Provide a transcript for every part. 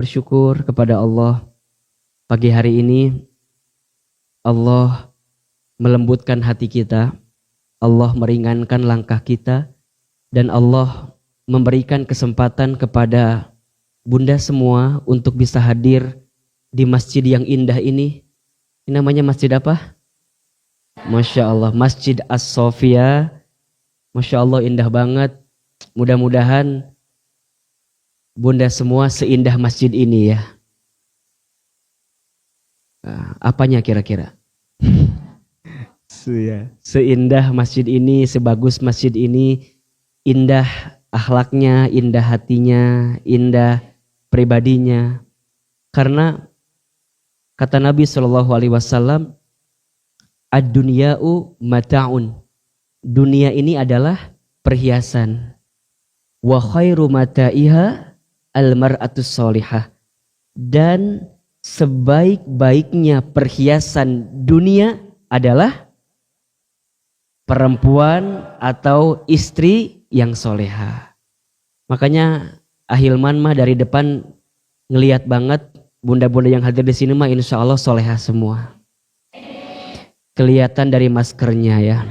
Bersyukur kepada Allah, pagi hari ini Allah melembutkan hati kita, Allah meringankan langkah kita, dan Allah memberikan kesempatan kepada bunda semua untuk bisa hadir di masjid yang indah ini. Ini namanya masjid apa? Masya Allah, Masjid As-Sofia. Masya Allah, indah banget. Mudah-mudahan bunda semua seindah masjid ini ya. Apanya kira-kira? Seindah masjid ini, sebagus masjid ini, indah akhlaknya, indah hatinya, indah pribadinya. Karena kata Nabi SAW, ad-dunya'u mata'un. Dunia ini adalah perhiasan. Wa khairu mata'iha al-mar'atus solihah. Dan sebaik-baiknya perhiasan dunia adalah perempuan atau istri yang soleha. Makanya Ahilman mah dari depan ngelihat banget bunda-bunda yang hadir di sini mah insya Allah soleha semua. Kelihatan dari maskernya ya.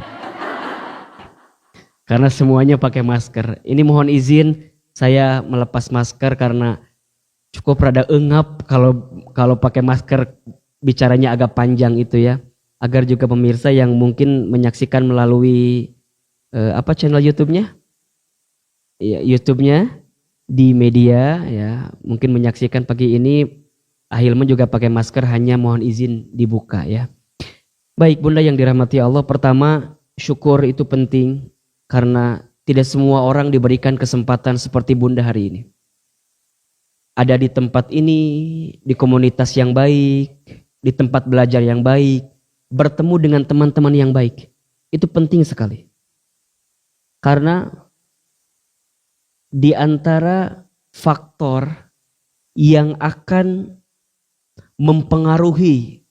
Karena semuanya pakai masker. Ini mohon izin saya melepas masker karena cukup rada engap kalau pakai masker bicaranya agak panjang itu ya. Agar juga pemirsa yang mungkin menyaksikan melalui channel YouTube-nya? Ya, YouTube-nya di media ya, mungkin menyaksikan pagi ini Ahilman juga pakai masker, hanya mohon izin dibuka ya. Baik bunda yang dirahmati Allah, pertama syukur itu penting karena tidak semua orang diberikan kesempatan seperti bunda hari ini. Ada di tempat ini, di komunitas yang baik, di tempat belajar yang baik, bertemu dengan teman-teman yang baik. Itu penting sekali. Karena di antara faktor yang akan mempengaruhi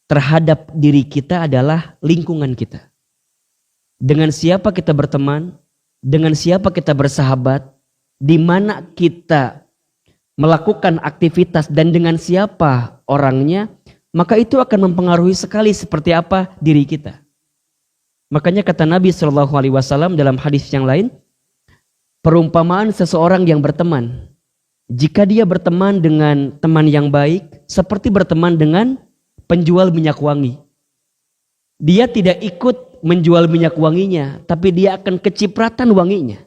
terhadap diri kita adalah lingkungan kita. Dengan siapa kita berteman, dengan siapa kita bersahabat, di mana kita melakukan aktivitas dan dengan siapa orangnya, maka itu akan mempengaruhi sekali seperti apa diri kita. Makanya kata Nabi SAW dalam hadis yang lain, perumpamaan seseorang yang berteman, jika dia berteman dengan teman yang baik, seperti berteman dengan penjual minyak wangi. Dia tidak ikut menjual minyak wanginya, tapi dia akan kecipratan wanginya.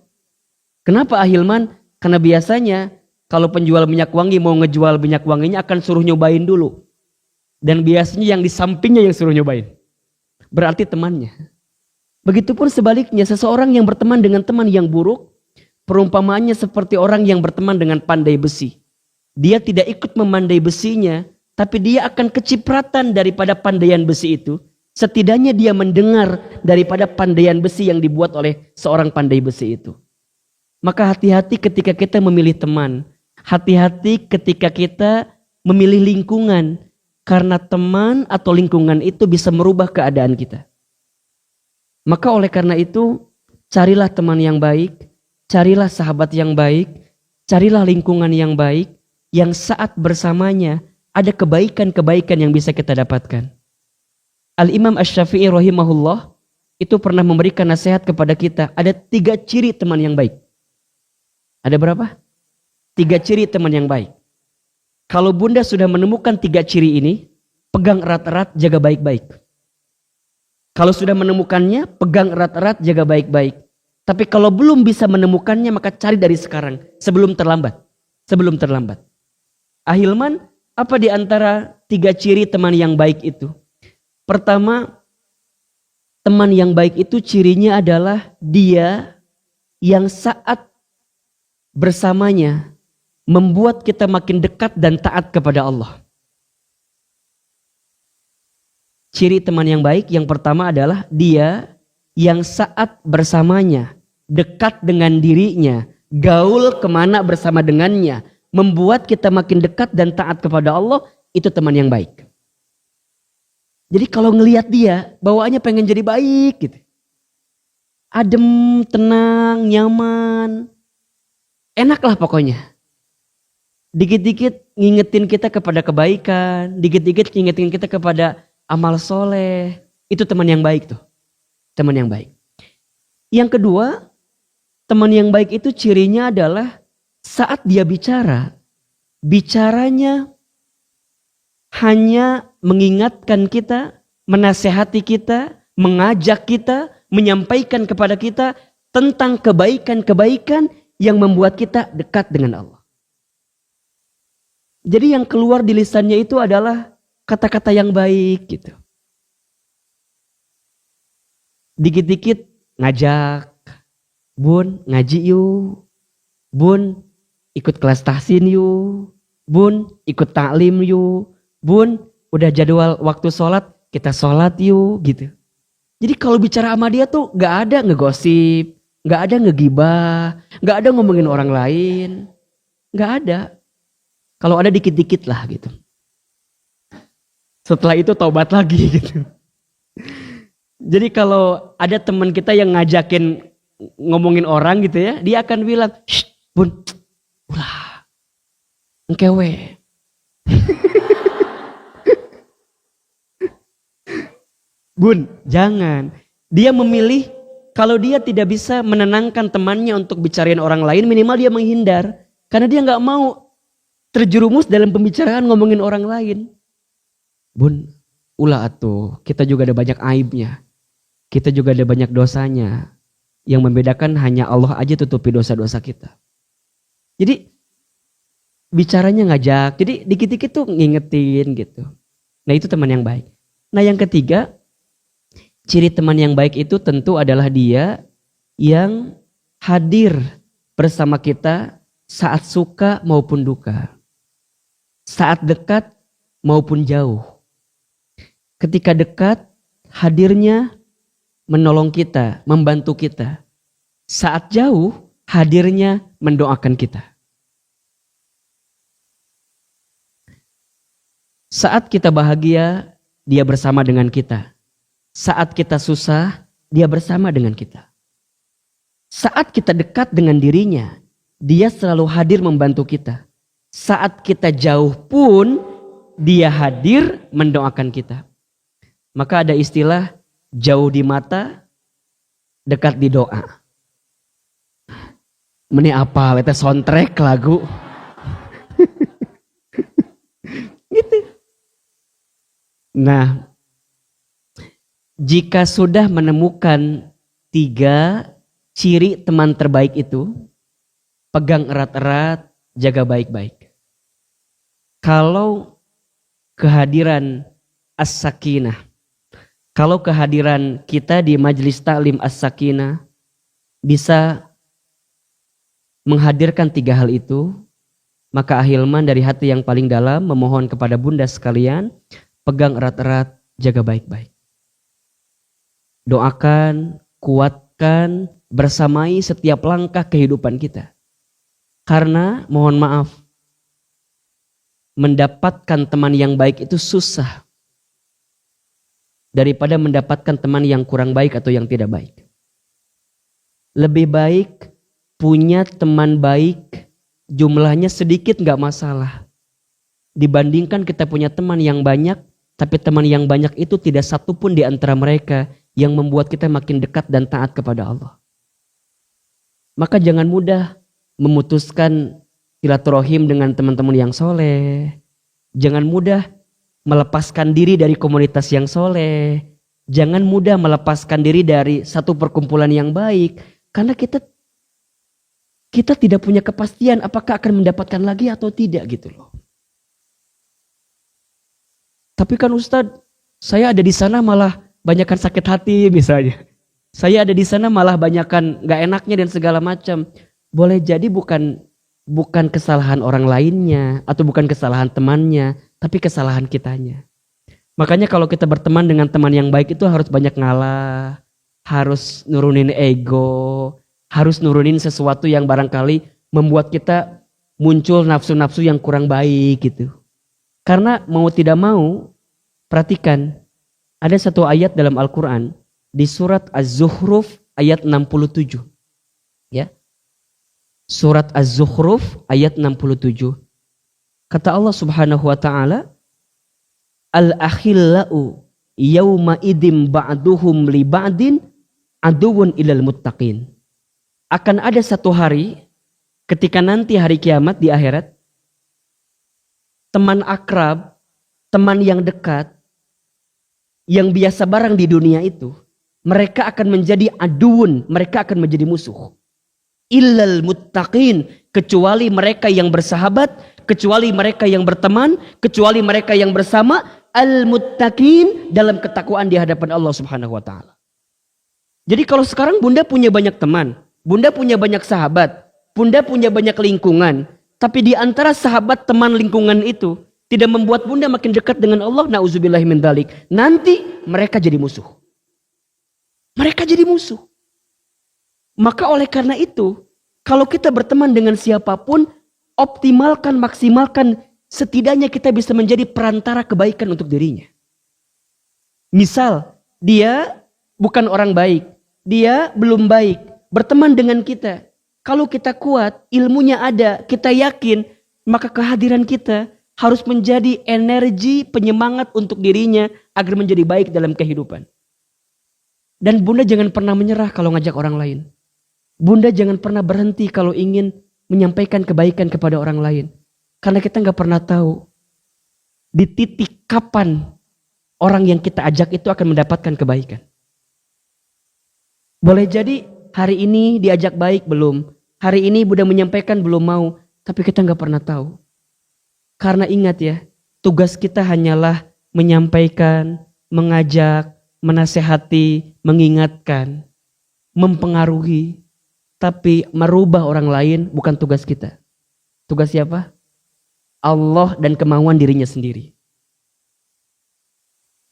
Kenapa Ahilman? Karena biasanya kalau penjual minyak wangi mau ngejual minyak wanginya akan suruh nyobain dulu. Dan biasanya yang di sampingnya yang suruh nyobain. Berarti temannya. Begitupun sebaliknya, seseorang yang berteman dengan teman yang buruk, perumpamaannya seperti orang yang berteman dengan pandai besi. Dia tidak ikut memandai besinya, tapi dia akan kecipratan daripada pandaian besi itu. Setidaknya dia mendengar daripada pandaian besi yang dibuat oleh seorang pandai besi itu. Maka hati-hati ketika kita memilih teman. Hati-hati ketika kita memilih lingkungan. Karena teman atau lingkungan itu bisa merubah keadaan kita. Maka oleh karena itu, carilah teman yang baik. Carilah sahabat yang baik. Carilah lingkungan yang baik. Yang saat bersamanya ada kebaikan-kebaikan yang bisa kita dapatkan. Al-Imam Asy-Syafi'i rahimahullah itu pernah memberikan nasihat kepada kita. Ada 3 ciri teman yang baik. Ada berapa? 3 ciri teman yang baik. Kalau bunda sudah menemukan 3 ciri ini, pegang erat-erat, jaga baik-baik. Kalau sudah menemukannya, pegang erat-erat, jaga baik-baik. Tapi kalau belum bisa menemukannya, maka cari dari sekarang, sebelum terlambat. Sebelum terlambat. Ahilman, apa di antara 3 ciri teman yang baik itu? Pertama, teman yang baik itu cirinya adalah dia yang saat bersamanya membuat kita makin dekat dan taat kepada Allah. Ciri teman yang baik yang pertama adalah dia yang saat bersamanya dekat dengan dirinya, gaul kemana bersama dengannya, membuat kita makin dekat dan taat kepada Allah, itu teman yang baik. Jadi kalau ngelihat dia, bawaannya pengen jadi baik gitu. Adem, tenang, nyaman. Enak lah pokoknya. Dikit-dikit ngingetin kita kepada kebaikan, dikit-dikit ngingetin kita kepada amal soleh. Itu teman yang baik tuh. Teman yang baik. Yang kedua, teman yang baik itu cirinya adalah saat dia bicara, bicaranya hanya mengingatkan kita, menasehati kita, mengajak kita, menyampaikan kepada kita tentang kebaikan-kebaikan yang membuat kita dekat dengan Allah. Jadi yang keluar di lisannya itu adalah kata-kata yang baik gitu. Dikit-dikit ngajak, bun ngaji yuk, bun ikut kelas tahsin yuk, bun ikut taklim yuk, bun udah jadwal waktu sholat kita sholat yuk gitu. Jadi kalau bicara sama dia tuh gak ada ngegosip, gak ada ngegibah, gak ada ngomongin orang lain, gak ada. Kalau ada dikit-dikit lah gitu. Setelah itu taubat lagi gitu. Jadi kalau ada teman kita yang ngajakin ngomongin orang gitu ya, dia akan bilang, "Shh, bun, ulah, engkewe." Bun, jangan. Dia memilih kalau dia tidak bisa menenangkan temannya untuk bicarain orang lain, minimal dia menghindar. Karena dia gak mau terjerumus dalam pembicaraan ngomongin orang lain. Bun, ulah atuh, kita juga ada banyak aibnya. Kita juga ada banyak dosanya. Yang membedakan hanya Allah aja tutupi dosa-dosa kita. Jadi bicaranya ngajak, jadi dikit-dikit tuh ngingetin gitu. Nah itu teman yang baik. Nah yang ketiga, ciri teman yang baik itu tentu adalah dia yang hadir bersama kita saat suka maupun duka. Saat dekat maupun jauh. Ketika dekat, hadirnya menolong kita, membantu kita. Saat jauh, hadirnya mendoakan kita. Saat kita bahagia, dia bersama dengan kita. Saat kita susah, dia bersama dengan kita. Saat kita dekat dengan dirinya, dia selalu hadir membantu kita. Saat kita jauh pun, dia hadir mendoakan kita. Maka ada istilah jauh di mata, dekat di doa. Meni apa? Itu soundtrack lagu. Gitu. Nah, jika sudah menemukan 3 ciri teman terbaik itu, pegang erat-erat, jaga baik-baik. Kalau kehadiran as-sakinah, kalau kehadiran kita di majelis taklim as-sakinah bisa menghadirkan 3 hal itu, maka Ahilman dari hati yang paling dalam memohon kepada bunda sekalian, pegang erat-erat, jaga baik-baik. Doakan, kuatkan, bersamai setiap langkah kehidupan kita. Karena mohon maaf, mendapatkan teman yang baik itu susah daripada mendapatkan teman yang kurang baik atau yang tidak baik. Lebih baik punya teman baik, jumlahnya sedikit gak masalah. Dibandingkan kita punya teman yang banyak, tapi teman yang banyak itu tidak satu pun di antara mereka yang membuat kita makin dekat dan taat kepada Allah. Maka jangan mudah memutuskan silaturahim dengan teman-teman yang soleh. Jangan mudah melepaskan diri dari komunitas yang soleh. Jangan mudah melepaskan diri dari satu perkumpulan yang baik. Karena kita tidak punya kepastian apakah akan mendapatkan lagi atau tidak gitu loh. Tapi kan Ustadz, saya ada di sana malah banyakkan sakit hati misalnya. Saya ada di sana malah banyakkan gak enaknya dan segala macam. Boleh jadi bukan kesalahan orang lainnya atau bukan kesalahan temannya, tapi kesalahan kitanya. Makanya kalau kita berteman dengan teman yang baik itu harus banyak ngalah, harus nurunin ego, harus nurunin sesuatu yang barangkali membuat kita muncul nafsu-nafsu yang kurang baik gitu. Karena mau tidak mau, perhatikan, ada satu ayat dalam Al-Quran di surat Az-Zukhruf ayat 67. Ya. Surat Az-Zukhruf ayat 67. Kata Allah Subhanahu wa taala, al-akhillau yauma idim ba'duhum li ba'din aduwwun ilal muttaqin. Akan ada satu hari ketika nanti hari kiamat di akhirat, teman akrab, teman yang dekat, yang biasa bareng di dunia itu, mereka akan menjadi aduun, mereka akan menjadi musuh. Illal muttaqin, kecuali mereka yang bersahabat, kecuali mereka yang berteman, kecuali mereka yang bersama, al-muttaqin, dalam ketakwaan di hadapan Allah Subhanahu wa taala. Jadi kalau sekarang Bunda punya banyak teman, Bunda punya banyak sahabat, Bunda punya banyak lingkungan, tapi di antara sahabat, teman, lingkungan itu tidak membuat Bunda makin dekat dengan Allah, na'udzubillahi min dzalik. Nanti mereka jadi musuh. Mereka jadi musuh. Maka oleh karena itu, kalau kita berteman dengan siapapun, optimalkan, maksimalkan, setidaknya kita bisa menjadi perantara kebaikan untuk dirinya. Misal, dia bukan orang baik, dia belum baik, berteman dengan kita. Kalau kita kuat, ilmunya ada, kita yakin, maka kehadiran kita harus menjadi energi penyemangat untuk dirinya agar menjadi baik dalam kehidupan. Dan Bunda jangan pernah menyerah kalau ngajak orang lain. Bunda jangan pernah berhenti kalau ingin menyampaikan kebaikan kepada orang lain. Karena kita nggak pernah tahu di titik kapan orang yang kita ajak itu akan mendapatkan kebaikan. Boleh jadi hari ini diajak baik belum. Hari ini Bunda menyampaikan belum mau. Tapi kita nggak pernah tahu. Karena ingat ya, tugas kita hanyalah menyampaikan, mengajak, menasehati, mengingatkan, mempengaruhi. Tapi merubah orang lain bukan tugas kita. Tugas siapa? Allah dan kemauan dirinya sendiri.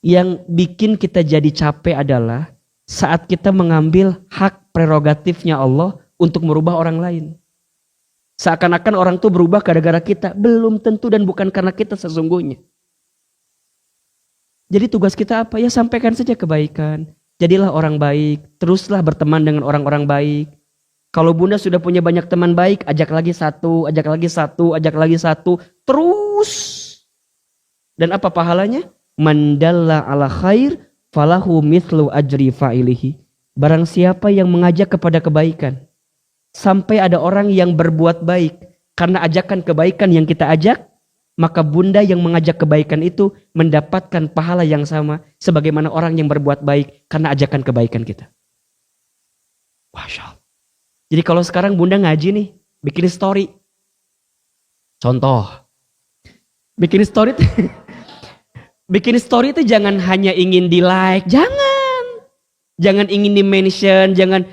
Yang bikin kita jadi capek adalah saat kita mengambil hak prerogatifnya Allah untuk merubah orang lain. Seakan-akan orang itu berubah gara-gara kita. Belum tentu dan bukan karena kita sesungguhnya. Jadi tugas kita apa? Ya sampaikan saja kebaikan. Jadilah orang baik. Teruslah berteman dengan orang-orang baik. Kalau Bunda sudah punya banyak teman baik, ajak lagi satu, ajak lagi satu, ajak lagi satu. Terus. Dan apa pahalanya? Man dalla ala khair falahu mithlu ajri fa'ilihi. Barang siapa yang mengajak kepada kebaikan, sampai ada orang yang berbuat baik karena ajakan kebaikan yang kita ajak, maka Bunda yang mengajak kebaikan itu mendapatkan pahala yang sama sebagaimana orang yang berbuat baik karena ajakan kebaikan kita. Masya Allah. Jadi kalau sekarang Bunda ngaji nih, bikin story. Contoh, bikin story bikin story itu jangan hanya ingin di like, jangan ingin di mention, jangan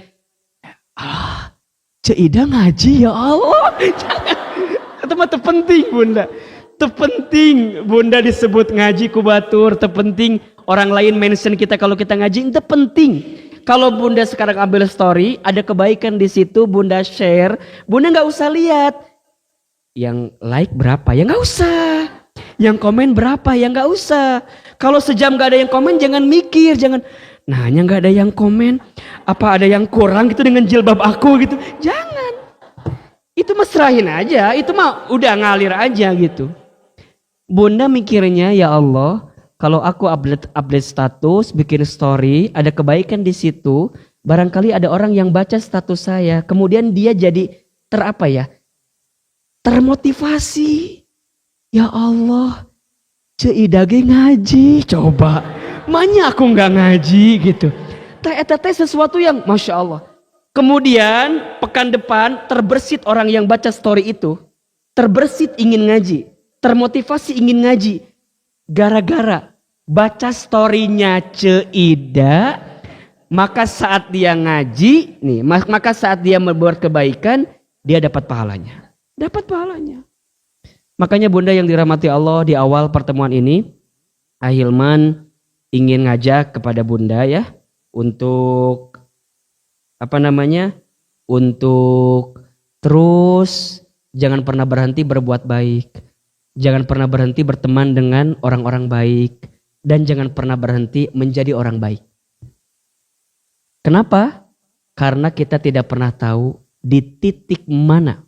Cik Ida ngaji ya Allah. Jangan. Itu mah terpenting Bunda. Terpenting Bunda disebut ngaji kubatur. Terpenting orang lain mention kita kalau kita ngaji. Itu penting. Kalau Bunda sekarang ambil story, ada kebaikan di situ, Bunda share. Bunda nggak usah lihat yang like berapa, ya nggak usah. Yang komen berapa, ya nggak usah. Kalau sejam nggak ada yang komen, jangan mikir, jangan. Nanya nggak ada yang komen, apa ada yang kurang gitu dengan jilbab aku gitu? Jangan. Itu mah serahin aja, itu mah udah ngalir aja gitu. Bunda mikirnya ya Allah, kalau aku update status, bikin story, ada kebaikan di situ, barangkali ada orang yang baca status saya, kemudian dia jadi termotivasi. Ya Allah, Cik Ida ge ngaji, coba. Makanya aku nggak ngaji gitu. Teh sesuatu yang Masya Allah. Kemudian pekan depan terbersit orang yang baca story itu. Terbersit ingin ngaji. Termotivasi ingin ngaji. Gara-gara baca storynya Cik Ida. Maka saat dia ngaji, maka saat dia membuat kebaikan, dia dapat pahalanya. Dapat pahalanya. Makanya Bunda yang dirahmati Allah, di awal pertemuan ini, Ahilman ingin ngajak kepada Bunda ya untuk untuk terus jangan pernah berhenti berbuat baik, jangan pernah berhenti berteman dengan orang-orang baik, dan jangan pernah berhenti menjadi orang baik. Kenapa? Karena kita tidak pernah tahu di titik mana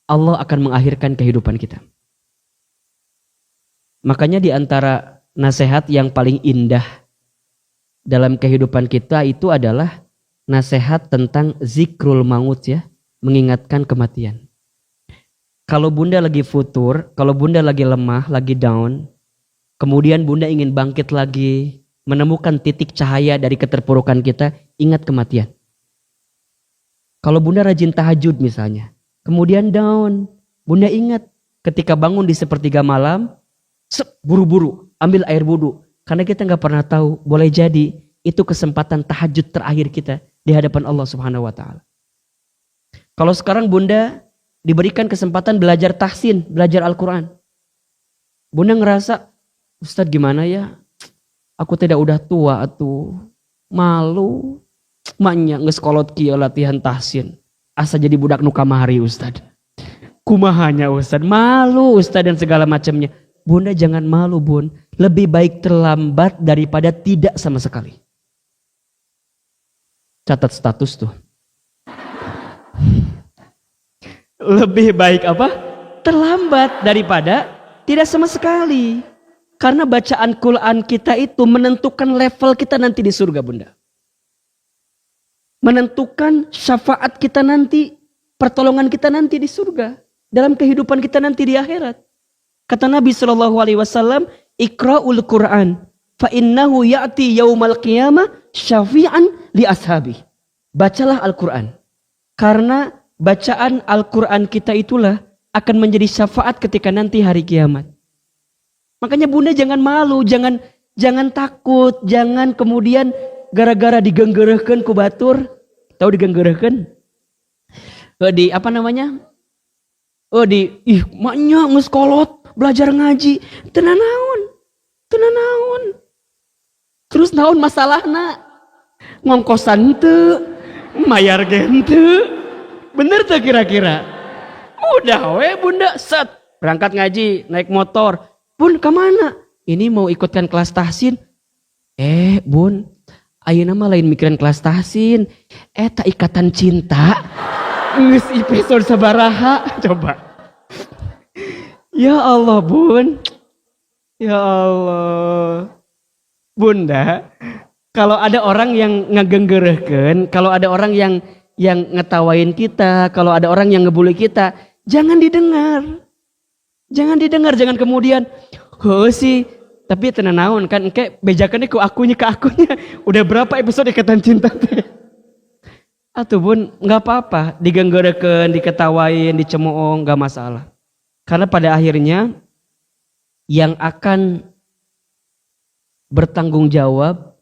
Allah akan mengakhirkan kehidupan kita. Makanya di antara nasihat yang paling indah dalam kehidupan kita itu adalah nasihat tentang zikrul maut ya, mengingatkan kematian. Kalau bunda lagi futur, kalau bunda lagi lemah, lagi down, kemudian bunda ingin bangkit lagi, menemukan titik cahaya dari keterpurukan kita, ingat kematian. Kalau bunda rajin tahajud misalnya, kemudian down, bunda ingat ketika bangun di sepertiga malam, buru-buru ambil air wudu. Karena kita nggak pernah tahu, boleh jadi itu kesempatan tahajud terakhir kita di hadapan Allah Subhanahu wa taala. Kalau sekarang bunda diberikan kesempatan belajar tahsin, belajar Al-Quran. Bunda ngerasa, Ustadz gimana ya? Aku tidak udah tua atuh. Malu. Maknya ngeskolot kia latihan tahsin. Asa jadi budak nu kamari Ustadz. Kumahanya Ustadz. Malu Ustadz dan segala macamnya. Bunda jangan malu bun. Lebih baik terlambat daripada tidak sama sekali. Catat status tuh. Lebih baik apa? Terlambat daripada tidak sama sekali. Karena bacaan Quran kita itu menentukan level kita nanti di surga bunda. Menentukan syafaat kita nanti, pertolongan kita nanti di surga. Dalam kehidupan kita nanti di akhirat. Kata Nabi SAW, Iqra'ul Quran, fa innahu ya'ti yaumal qiyamah syafi'an li ashabi. Bacalah Al-Quran. Karena bacaan Al-Quran kita itulah akan menjadi syafaat ketika nanti hari kiamat. Makanya bunda jangan malu, jangan takut, jangan kemudian gara-gara digenggerehkeun ku batur. Tahu digenggerehkeun? Di apa namanya? Maknya geus kolot, belajar ngaji. Teu naon. Terus naon masalahna? Ngongkosan teu, mayar gen teu. Bener tuh kira-kira? Udah we bunda set berangkat ngaji naik motor. Bun kemana? Ini mau ikutkan kelas tahsin. Bun, ayeuna mah lain mikiran kelas tahsin. Tak ikatan cinta. Geus episode sabaraha coba. Ya Allah bun. Ya Allah. Bunda, kalau ada orang yang ngegenggerehkeun, kalau ada orang yang ngetawain kita, kalau ada orang yang ngebully kita, jangan didengar. Jangan kemudian, sih, tapi tenan naon kan, engke bejakannya ke akunya. Udah berapa episode ikatan cinta teh? Atuh bun, nggak apa-apa, digenggerekeun, diketawain, dicemooh, nggak masalah. Karena pada akhirnya yang akan bertanggung jawab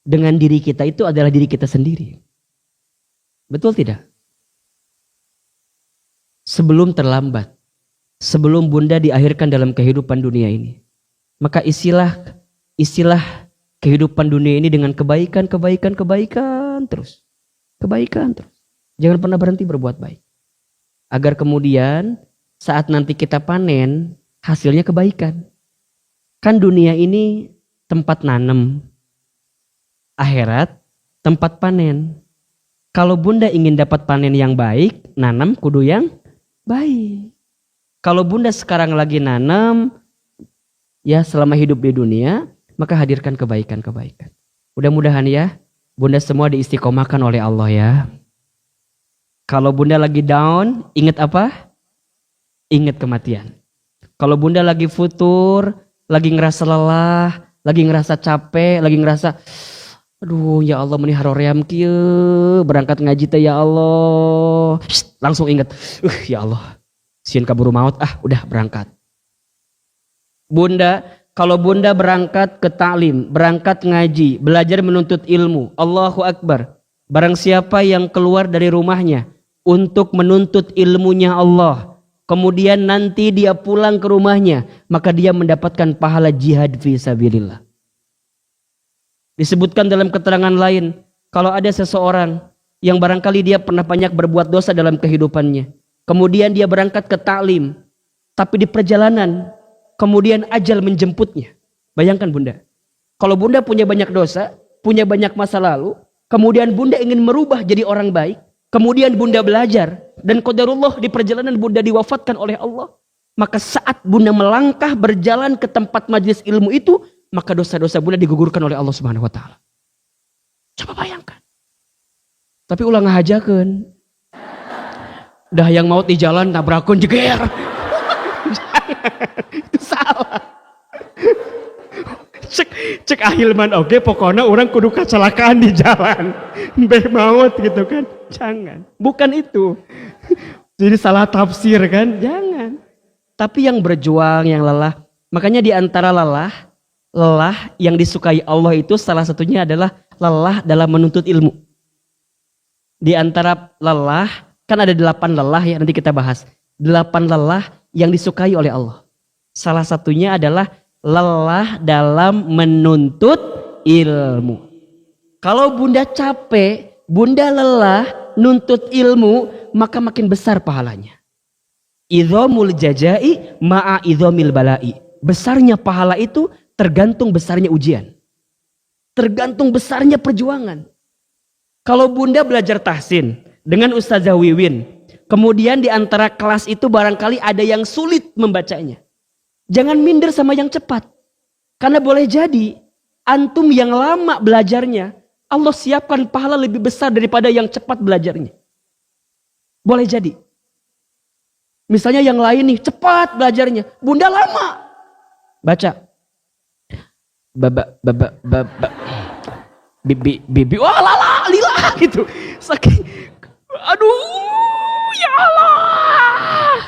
dengan diri kita itu adalah diri kita sendiri. Betul tidak? Sebelum terlambat, sebelum bunda diakhirkan dalam kehidupan dunia ini, maka istilah kehidupan dunia ini dengan kebaikan terus. Kebaikan terus. Jangan pernah berhenti berbuat baik. Agar kemudian saat nanti kita panen, hasilnya kebaikan. Kan dunia ini tempat nanem. Akhirat tempat panen. Kalau bunda ingin dapat panen yang baik, nanam kudu yang baik. Kalau bunda sekarang lagi nanam, ya selama hidup di dunia, maka hadirkan kebaikan-kebaikan. Mudah-mudahan ya, bunda semua diistiqomahkan oleh Allah ya. Kalau bunda lagi down, ingat apa? Ingat kematian. Kalau bunda lagi futur, lagi ngerasa lelah, lagi ngerasa capek, lagi ngerasa aduh ya Allah meni haroream kieu berangkat ngaji teh ya Allah. Langsung ingat, ya Allah. Sieun kaburu maut udah berangkat. Bunda, kalau bunda berangkat ke taklim, berangkat ngaji, belajar menuntut ilmu, Allahu Akbar. Barang siapa yang keluar dari rumahnya untuk menuntut ilmunya Allah, kemudian nanti dia pulang ke rumahnya, maka dia mendapatkan pahala jihad fi sabilillah. Disebutkan dalam keterangan lain, kalau ada seseorang yang barangkali dia pernah banyak berbuat dosa dalam kehidupannya, kemudian dia berangkat ke taklim, tapi di perjalanan, kemudian ajal menjemputnya. Bayangkan bunda, kalau bunda punya banyak dosa, punya banyak masa lalu, kemudian bunda ingin merubah jadi orang baik, Kemudian bunda belajar. Dan qadarullah di perjalanan bunda diwafatkan oleh Allah. Maka saat bunda melangkah berjalan ke tempat majelis ilmu itu, maka dosa-dosa bunda digugurkan oleh Allah Subhanahu wa taala. Coba bayangkan. Tapi ulah ngahajakeun. Dah yang maut di jalan nabrakun jeger. Itu salah. Cek ahilman oke, pokoknya orang kudu kecelakaan di jalan. Beh maut gitu kan. Jangan. Bukan itu. Jadi salah tafsir kan. Jangan. Tapi yang berjuang, yang lelah. Makanya di antara lelah yang disukai Allah itu salah satunya adalah lelah dalam menuntut ilmu. Di antara lelah, kan ada 8 lelah ya, nanti kita bahas. 8 lelah yang disukai oleh Allah. Salah satunya adalah lelah dalam menuntut ilmu. Kalau bunda capek, bunda lelah, nuntut ilmu, maka makin besar pahalanya. Idhamul jajai ma'a idhamil balai. Besarnya pahala itu tergantung besarnya ujian. Tergantung besarnya perjuangan. Kalau bunda belajar tahsin dengan Ustazah Wiwin, kemudian di antara kelas itu barangkali ada yang sulit membacanya. Jangan minder sama yang cepat. Karena boleh jadi antum yang lama belajarnya, Allah siapkan pahala lebih besar daripada yang cepat belajarnya. Boleh jadi. Misalnya yang lain nih cepat belajarnya, bunda lama. Baca. Bibi, wah lala, lila gitu. Saking, aduh, ya Allah.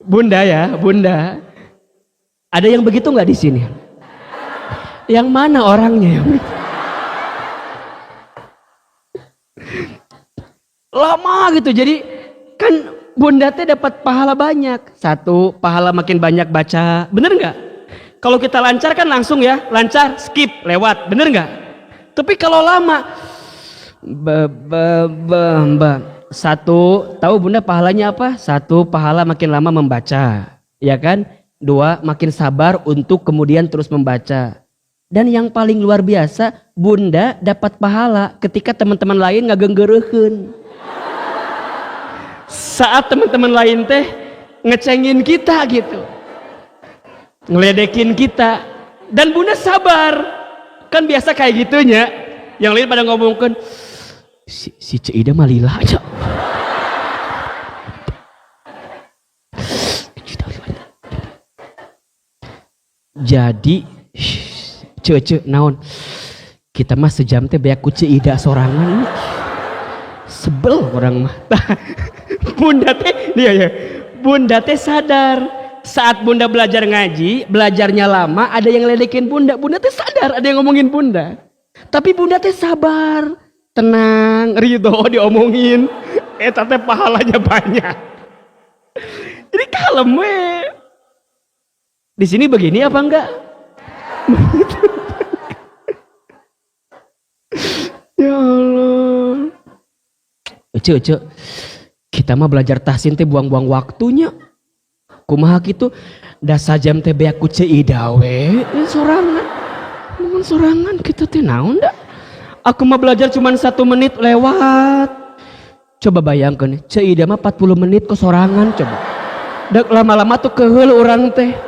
Bunda ya, bunda. Ada yang begitu nggak di sini? Yang mana orangnya? Lama gitu, jadi kan bunda teh dapat pahala banyak. 1, pahala makin banyak baca, bener nggak? Kalau kita lancar kan langsung ya, lancar, skip, lewat, bener nggak? Tapi kalau lama, 1, tahu bunda pahalanya apa? 1, pahala makin lama membaca, ya kan? 2, makin sabar untuk kemudian terus membaca. Dan yang paling luar biasa, bunda dapat pahala ketika teman-teman lain ngagenggeureukeun. Saat teman-teman lain teh ngecengin kita gitu, ngeledekin kita, dan bunda sabar. Kan biasa kayak gitunya. Yang lain pada ngomongkan si Ceida mah lila aja. Jadi ce naon, kita mah sejam teh beak ku Ceida sorangan. Sebel orang mah. Bunda teh dia ya. Bunda teh sadar. Saat bunda belajar ngaji, belajarnya lama, ada yang ledekin bunda. Bunda teh sadar, ada yang ngomongin bunda. Tapi bunda teh sabar, tenang, ridho diomongin. Teh pahalanya banyak. Jadi kalem we. Di sini begini apa enggak? Ya Allah. Ece, kita mah belajar tahsin teh buang-buang waktunya. Kumaha gitu, da sajam teh beak ku Ceida we, sorangan. Mun sorangan kita teh naon da? Aku mah belajar cuma 1 menit lewat. Coba bayangkan, Ceida mah 40 menit kok sorangan coba. Dak lama-lama tuh keheul urang teh.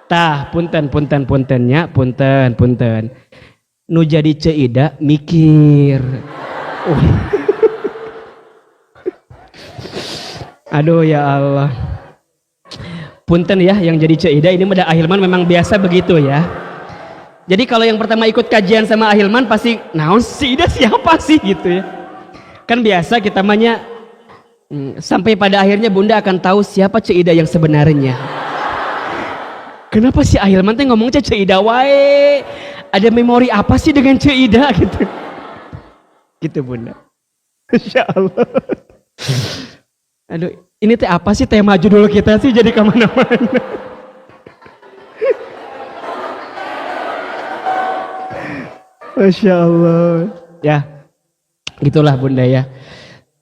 Tah, puntennya, punten. Nu jadi Ceida mikir. Aduh ya Allah. Punten ya yang jadi Ceida ini pada Ahilman memang biasa begitu ya. Jadi kalau yang pertama ikut kajian sama Ahilman pasti naon Ceida siapa sih gitu ya. Kan biasa kita mahnya sampai pada akhirnya bunda akan tahu siapa Ceida yang sebenarnya. Kenapa si Ahilman teh ngomongnya Ceida wae? Ada memori apa sih dengan Ceida gitu. Gitu bunda. Insya Allah. Aduh, ini teh apa sih tema judul kita sih jadi kemana-mana. Masya Allah. Ya, gitulah bunda ya.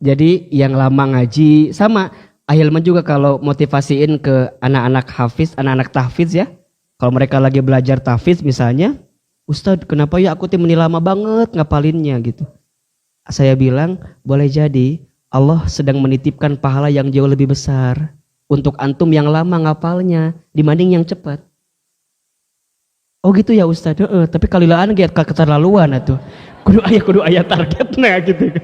Jadi yang lama ngaji sama Ahilman juga kalau motivasiin ke anak-anak hafiz, anak-anak tahfiz ya. Kalau mereka lagi belajar tahfiz misalnya, Ustadz kenapa ya aku teh meni lama banget ngapalinnya gitu. Saya bilang, boleh jadi Allah sedang menitipkan pahala yang jauh lebih besar untuk antum yang lama ngapalnya dibanding yang cepat. Oh gitu ya Ustaz. Tapi kalilaan get keterlaluan atuh. Kudu aya targetnya gitu.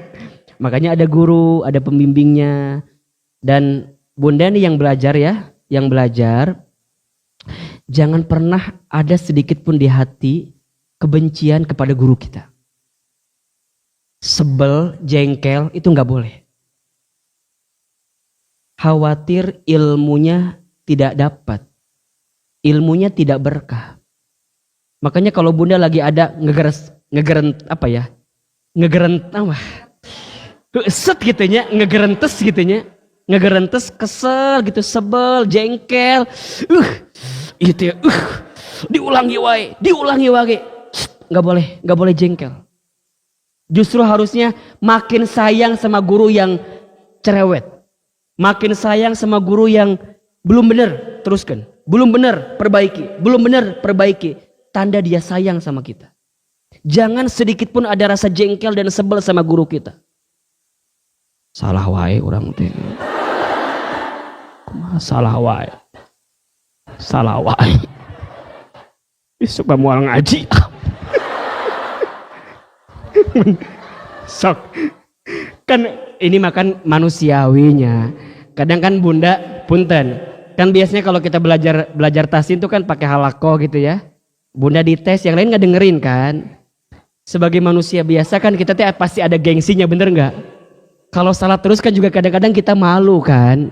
Makanya ada guru, ada pembimbingnya. Dan Bunda nih yang belajar ya, yang belajar, jangan pernah ada sedikit pun di hati kebencian kepada guru kita. Sebel, jengkel itu nggak boleh. Khawatir ilmunya tidak dapat, ilmunya tidak berkah. Makanya kalau Bunda lagi ada ngegerentes, kesel gitu, sebel, jengkel, gitu ya, diulangi wae, nggak boleh jengkel. Justru harusnya makin sayang sama guru yang cerewet, makin sayang sama guru yang belum benar, teruskan, belum benar, perbaiki, tanda dia sayang sama kita. Jangan sedikit pun ada rasa jengkel dan sebel sama guru kita. Salah wae orang teh. Salah wae. Suka mual ngaji. Sok. Kan ini makan manusiawinya. Kadang kan Bunda punten. Kan biasanya kalau kita belajar tahsin itu kan pakai halako gitu ya. Bunda dites, yang lain nggak dengerin kan. Sebagai manusia biasa kan kita tuh pasti ada gengsinya, bener nggak? Kalau salah terus kan juga kadang-kadang kita malu kan.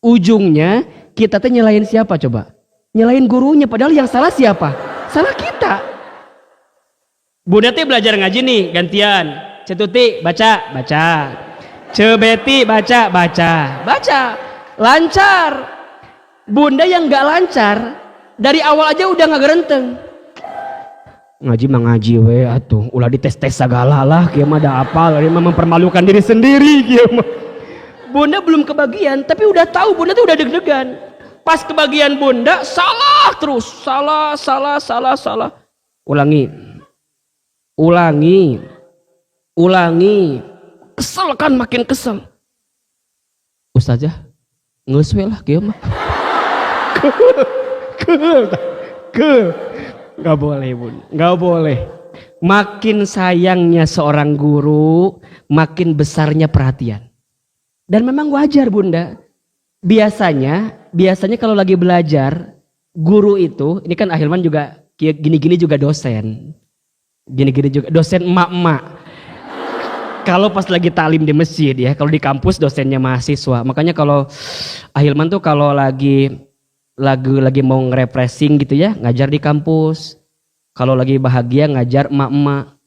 Ujungnya kita tuh nyalain siapa coba? Nyalain gurunya, padahal yang salah siapa? Salah kita. Bunda tuh belajar ngaji nih, gantian. Cetuti baca. Cebeti baca. Lancar. Bunda yang nggak lancar dari awal aja udah nggak gerenteng. Ngaji mah ngaji we atuh, ulah dites segala lah, kieu mah da apal, ini mah mempermalukan diri sendiri kieu mah. Bunda belum kebagian, tapi udah tahu, Bunda tuh udah deg-degan. Pas kebagian Bunda salah terus, salah. Ulangi. Kesel kan, makin kesel. Ustazah, geus we lah kieu mah. Gak boleh Bun, gak boleh. Makin sayangnya seorang guru, makin besarnya perhatian. Dan memang wajar Bunda. Biasanya kalau lagi belajar, guru itu, ini kan Ahilman juga gini-gini juga dosen. Gini-gini juga dosen emak-emak. Kalau pas lagi talim di masjid ya, kalau di kampus dosennya mahasiswa. Makanya kalau Ahilman tuh kalau lagi mau nge-refreshing gitu ya, ngajar di kampus. Kalau lagi bahagia ngajar emak-emak.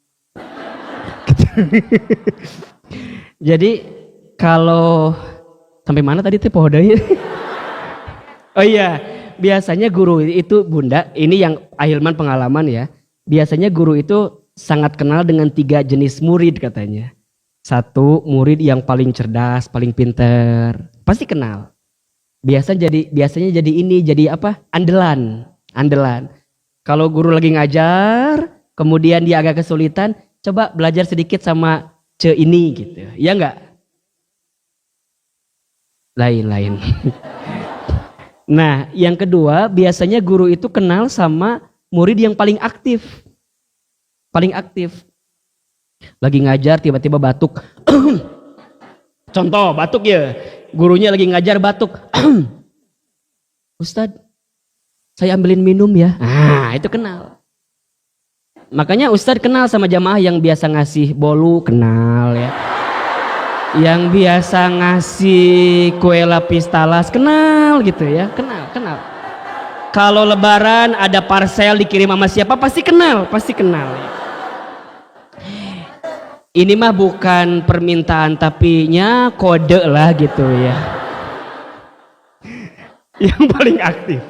Jadi kalau sampai mana tadi teh pohodanya? Oh iya, biasanya guru itu Bunda, ini yang Ahilman pengalaman ya. Biasanya guru itu sangat kenal dengan 3 jenis murid katanya. 1, murid yang paling cerdas, paling pinter, pasti kenal. Biasanya jadi apa? Andalan. Kalau guru lagi ngajar, kemudian dia agak kesulitan, coba belajar sedikit sama ini gitu. Ya enggak? Lain. Nah, yang kedua, biasanya guru itu kenal sama murid yang paling aktif. Lagi ngajar tiba-tiba batuk. Contoh, batuk ya. Gurunya lagi ngajar batuk. Ustadz, saya ambilin minum ya. Nah, itu kenal. Makanya Ustadz kenal sama jamaah yang biasa ngasih bolu, kenal ya. Yang biasa ngasih kue lapis talas, kenal gitu ya. Kenal. Kalau lebaran ada parcel dikirim sama siapa, pasti kenal ya. Ini mah bukan permintaan tapinya kode lah gitu ya. Yang paling aktif.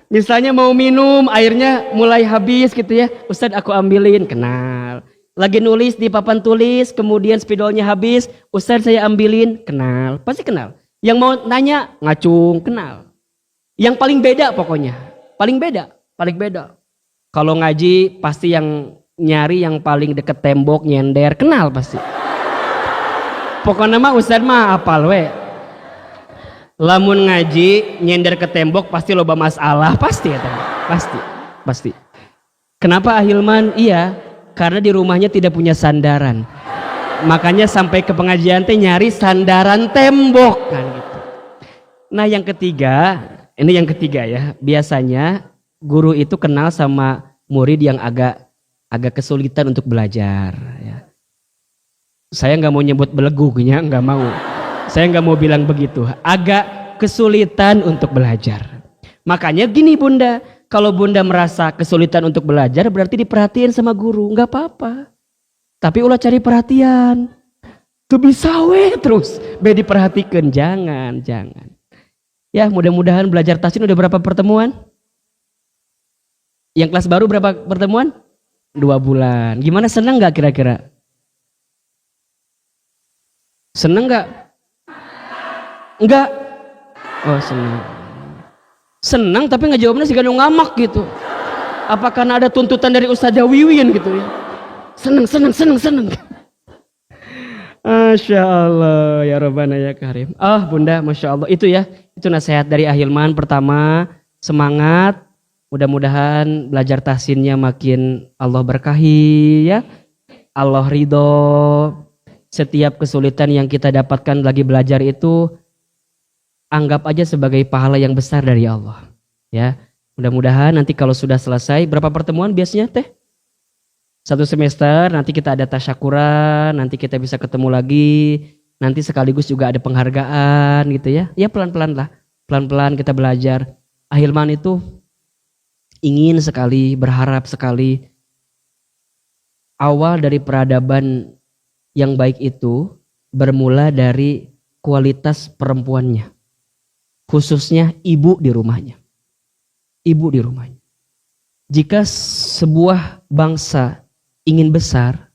Misalnya mau minum, airnya mulai habis gitu ya. Ustadz aku ambilin, kenal. Lagi nulis di papan tulis, kemudian spidolnya habis. Ustadz saya ambilin, kenal. Pasti kenal. Yang mau nanya, ngacung, kenal. Yang paling beda pokoknya. Paling beda. Kalau ngaji pasti yang nyari yang paling deket tembok, nyender, kenal pasti. Pokoknya mah Ustad mah apal we. Lamun ngaji nyender ke tembok pasti loba masalah, pasti ya teman. Pasti. Kenapa Ahilman? Iya, karena di rumahnya tidak punya sandaran. Makanya sampai ke pengajian teh nyari sandaran tembok kan gitu. Nah, yang ketiga ya. Biasanya guru itu kenal sama murid yang agak kesulitan untuk belajar ya. Saya nggak mau nyebut belegugnya, nggak mau. Saya nggak mau bilang begitu. Agak kesulitan untuk belajar. Makanya gini Bunda, kalau Bunda merasa kesulitan untuk belajar berarti diperhatiin sama guru, nggak apa-apa. Tapi ulah cari perhatian. Tuh bisa we terus, be diperhatikan, jangan. Ya mudah-mudahan belajar tahsin udah berapa pertemuan? Yang kelas baru berapa pertemuan? 2 bulan. Gimana, senang nggak kira-kira? Seneng nggak? Enggak. Oh seneng. Seneng tapi ngejawabnya sih gandung ngamak gitu. Apa karena ada tuntutan dari Ustazah Wiwin gitu ya? Seneng. Masya Allah ya Rabbana ya Karim. Bunda, Masya Allah. Itu nasihat dari Ahilman. Pertama, semangat. Mudah-mudahan belajar tahsinnya makin Allah berkahi ya. Allah ridho. Setiap kesulitan yang kita dapatkan lagi belajar itu anggap aja sebagai pahala yang besar dari Allah. Ya, mudah-mudahan nanti kalau sudah selesai, berapa pertemuan biasanya teh? 1 semester, nanti kita ada tasyakuran, nanti kita bisa ketemu lagi, nanti sekaligus juga ada penghargaan gitu ya. Ya pelan-pelan lah, pelan-pelan kita belajar. Ahilman itu ingin sekali, berharap sekali awal dari peradaban yang baik itu bermula dari kualitas perempuannya. Khususnya ibu di rumahnya. Ibu di rumahnya. Jika sebuah bangsa ingin besar,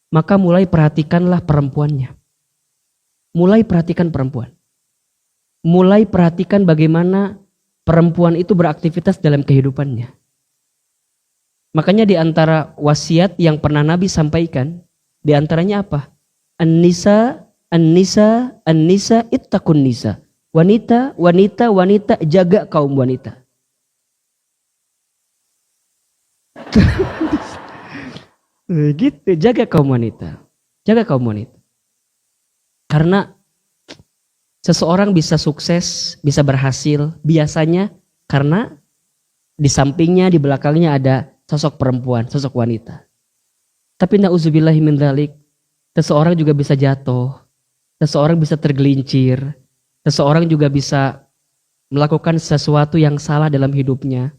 maka mulai perhatikanlah perempuannya. Mulai perhatikan perempuan. Mulai perhatikan bagaimana perempuan itu beraktivitas dalam kehidupannya. Makanya di antara wasiat yang pernah Nabi sampaikan, di antaranya apa? An-nisa ittaqun nisa. Wanita jaga kaum wanita. Gitu, jaga kaum wanita. Jaga kaum wanita. Karena seseorang bisa sukses, bisa berhasil biasanya karena di sampingnya, di belakangnya ada sosok perempuan, sosok wanita. Tapi na'udzubillahi min dzalik, seseorang juga bisa jatuh, seseorang bisa tergelincir, seseorang juga bisa melakukan sesuatu yang salah dalam hidupnya.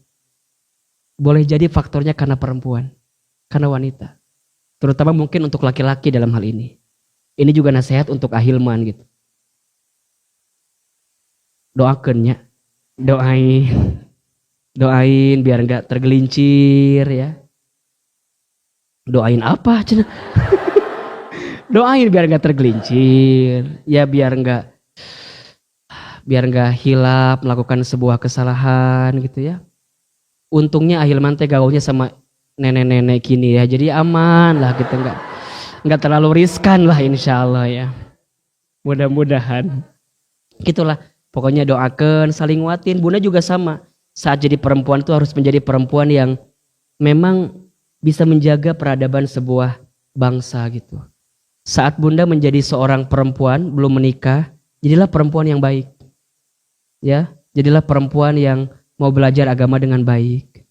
Boleh jadi faktornya karena perempuan, karena wanita. Terutama mungkin untuk laki-laki dalam hal ini. Ini juga nasihat untuk Ahilman gitu. Doakannya, doain biar enggak tergelincir ya. Doain apa? Doain biar enggak tergelincir, ya biar enggak hilap melakukan sebuah kesalahan gitu ya. Untungnya Ahilman teh gaulnya sama nenek-nenek kini ya, jadi aman lah gitu, enggak terlalu riskan lah insyaallah ya. Mudah-mudahan. Gitulah, pokoknya doakan, saling nguatin. Bunda juga sama. Saat jadi perempuan tuh harus menjadi perempuan yang memang bisa menjaga peradaban sebuah bangsa gitu. Saat Bunda menjadi seorang perempuan belum menikah, jadilah perempuan yang baik. Ya, jadilah perempuan yang mau belajar agama dengan baik.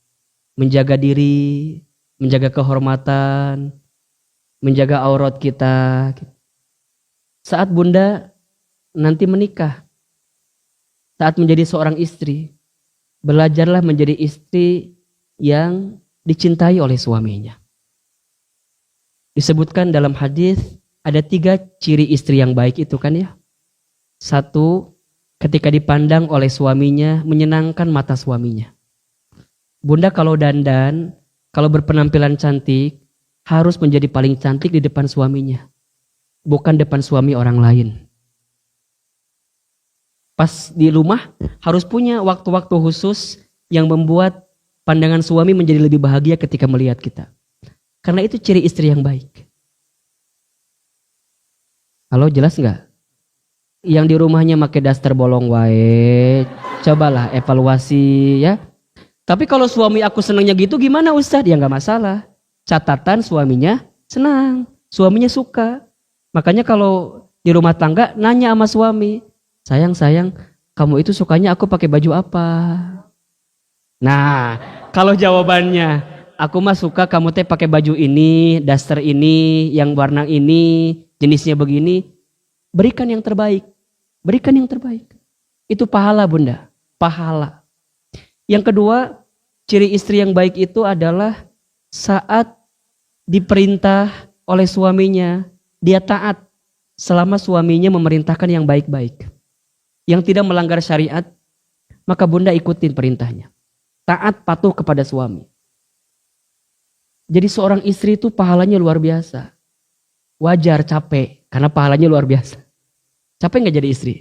Menjaga diri, menjaga kehormatan, menjaga aurat kita. Saat Bunda nanti menikah, saat menjadi seorang istri, belajarlah menjadi istri yang dicintai oleh suaminya. Disebutkan dalam hadis ada 3 ciri istri yang baik itu kan ya. 1, ketika dipandang oleh suaminya menyenangkan mata suaminya. Bunda kalau dandan, kalau berpenampilan cantik, harus menjadi paling cantik di depan suaminya. Bukan depan suami orang lain. Pas di rumah harus punya waktu-waktu khusus yang membuat pandangan suami menjadi lebih bahagia ketika melihat kita. Karena itu ciri istri yang baik. Halo, jelas nggak? Yang di rumahnya pakai daster bolong wae, cobalah evaluasi ya. Tapi kalau suami aku senangnya gitu gimana Ustadz? Ya nggak masalah. Catatan suaminya senang, suaminya suka. Makanya kalau di rumah tangga nanya sama suami, sayang, kamu itu sukanya aku pakai baju apa? Nah, kalau jawabannya, aku mah suka kamu teh pakai baju ini, daster ini, yang warna ini, jenisnya begini, berikan yang terbaik. Berikan yang terbaik. Itu pahala Bunda, pahala. Yang kedua, ciri istri yang baik itu adalah saat diperintah oleh suaminya, dia taat selama suaminya memerintahkan yang baik-baik. Yang tidak melanggar syariat, maka Bunda ikutin perintahnya. Taat patuh kepada suami. Jadi seorang istri itu pahalanya luar biasa. Wajar capek, karena pahalanya luar biasa. Capek gak jadi istri?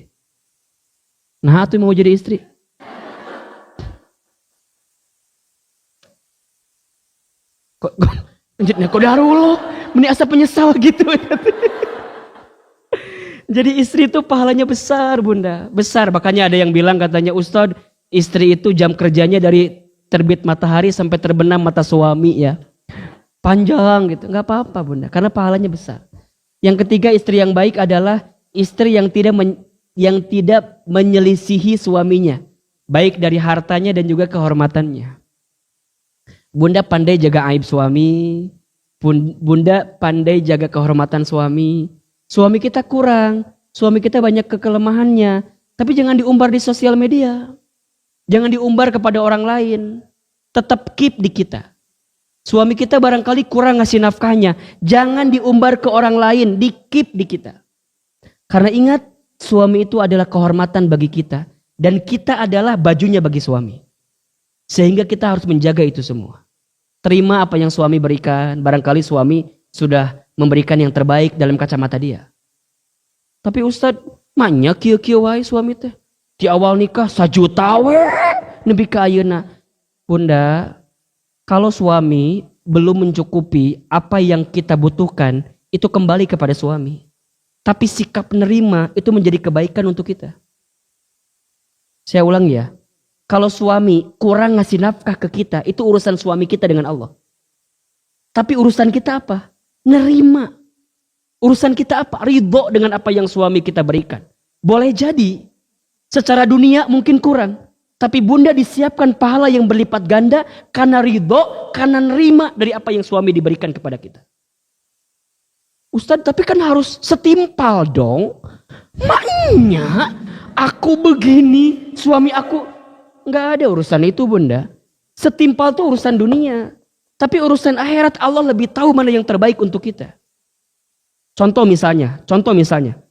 Nah, tuh mau jadi istri. Kok darulo, meni asa penyesal gitu. Jadi istri itu pahalanya besar Bunda, besar. Makanya ada yang bilang katanya Ustadz, istri itu jam kerjanya dari terbit matahari sampai terbenam mata suami ya. Panjang gitu, nggak apa-apa Bunda, karena pahalanya besar. Yang ketiga istri yang baik adalah istri yang tidak menyelisihi suaminya, baik dari hartanya dan juga kehormatannya. Bunda pandai jaga aib suami, Bunda pandai jaga kehormatan suami. Suami kita kurang, suami kita banyak kekelemahannya, tapi jangan diumbar di sosial media. Jangan diumbar kepada orang lain. Tetap keep di kita. Suami kita barangkali kurang ngasih nafkahnya, jangan diumbar ke orang lain, di keep di kita. Karena ingat, suami itu adalah kehormatan bagi kita dan kita adalah bajunya bagi suami. Sehingga kita harus menjaga itu semua. Terima apa yang suami berikan. Barangkali suami sudah memberikan yang terbaik dalam kacamata dia. Tapi Ustadz, manya kieu-kieu wae suami teh. Di awal nikah 1 juta we nepi ka ayeuna. Bunda, kalau suami belum mencukupi apa yang kita butuhkan, itu kembali kepada suami. Tapi sikap menerima itu menjadi kebaikan untuk kita. Saya ulang ya. Kalau suami kurang ngasih nafkah ke kita, itu urusan suami kita dengan Allah. Tapi urusan kita apa? Nerima. Urusan kita apa? Ridho dengan apa yang suami kita berikan. Boleh jadi, secara dunia mungkin kurang. Tapi Bunda disiapkan pahala yang berlipat ganda karena ridho, karena nerima dari apa yang suami diberikan kepada kita. Ustadz, tapi kan harus setimpal dong. Maknya, aku begini, suami aku... Nggak ada urusan itu Bunda. Setimpal itu urusan dunia. Tapi urusan akhirat Allah lebih tahu mana yang terbaik untuk kita. Contoh misalnya.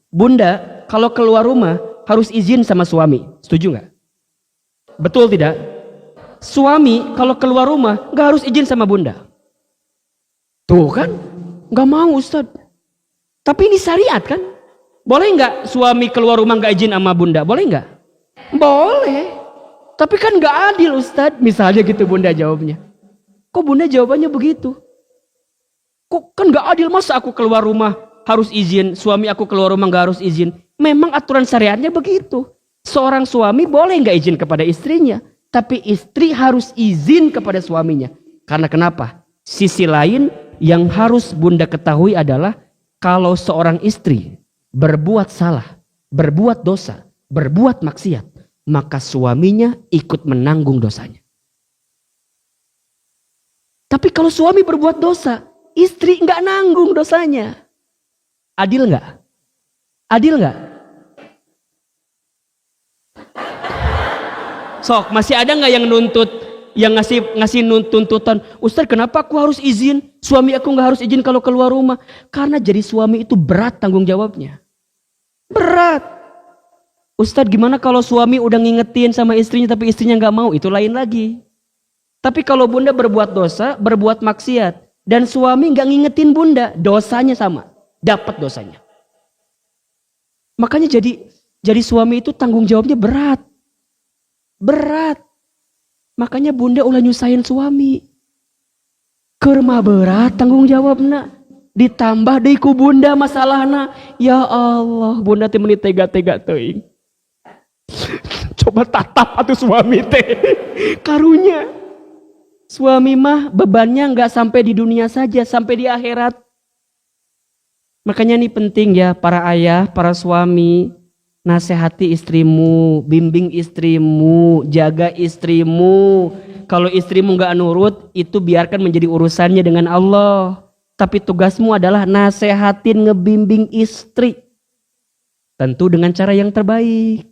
Bunda kalau keluar rumah harus izin sama suami. Setuju nggak? Betul tidak? Suami kalau keluar rumah nggak harus izin sama Bunda. Tuh kan? Nggak mau Ustadz. Tapi ini syariat kan? Boleh nggak suami keluar rumah nggak izin sama Bunda? Boleh nggak? Boleh. Tapi kan gak adil Ustadz. Misalnya gitu Bunda jawabnya. Kok Bunda jawabannya begitu? Kok kan gak adil, masa aku keluar rumah harus izin, suami aku keluar rumah gak harus izin. Memang aturan syariatnya begitu. Seorang suami boleh gak izin kepada istrinya. Tapi istri harus izin kepada suaminya. Karena kenapa? Sisi lain yang harus Bunda ketahui adalah kalau seorang istri berbuat salah, berbuat dosa, berbuat maksiat, maka suaminya ikut menanggung dosanya. Tapi kalau suami berbuat dosa, istri nggak nanggung dosanya. Adil nggak? Adil nggak? Sok, masih ada nggak yang nuntut, yang ngasih tuntutan? Ustadz, kenapa aku harus izin? Suami aku nggak harus izin kalau keluar rumah. Karena jadi suami itu berat tanggung jawabnya. Berat. Ustadz, gimana kalau suami udah ngingetin sama istrinya tapi istrinya nggak mau? Itu lain lagi. Tapi kalau Bunda berbuat dosa, berbuat maksiat, dan suami nggak ngingetin Bunda, dosanya sama, dapat dosanya. Makanya jadi suami itu tanggung jawabnya berat, berat. Makanya Bunda ulah nyusahin suami. Keur mah berat tanggung jawabna. Ditambah deui ku bunda masalahna. Ya Allah, bunda teh meuni tega-tega teuing. Coba tatap atuh suami teh. Karunya. Suami mah bebannya nggak sampai di dunia saja, sampai di akhirat. Makanya ini penting ya para ayah, para suami. Nasihati istrimu, bimbing istrimu, jaga istrimu. Kalau istrimu nggak nurut, itu biarkan menjadi urusannya dengan Allah. Tapi tugasmu adalah nasehatin, ngebimbing istri. Tentu dengan cara yang terbaik.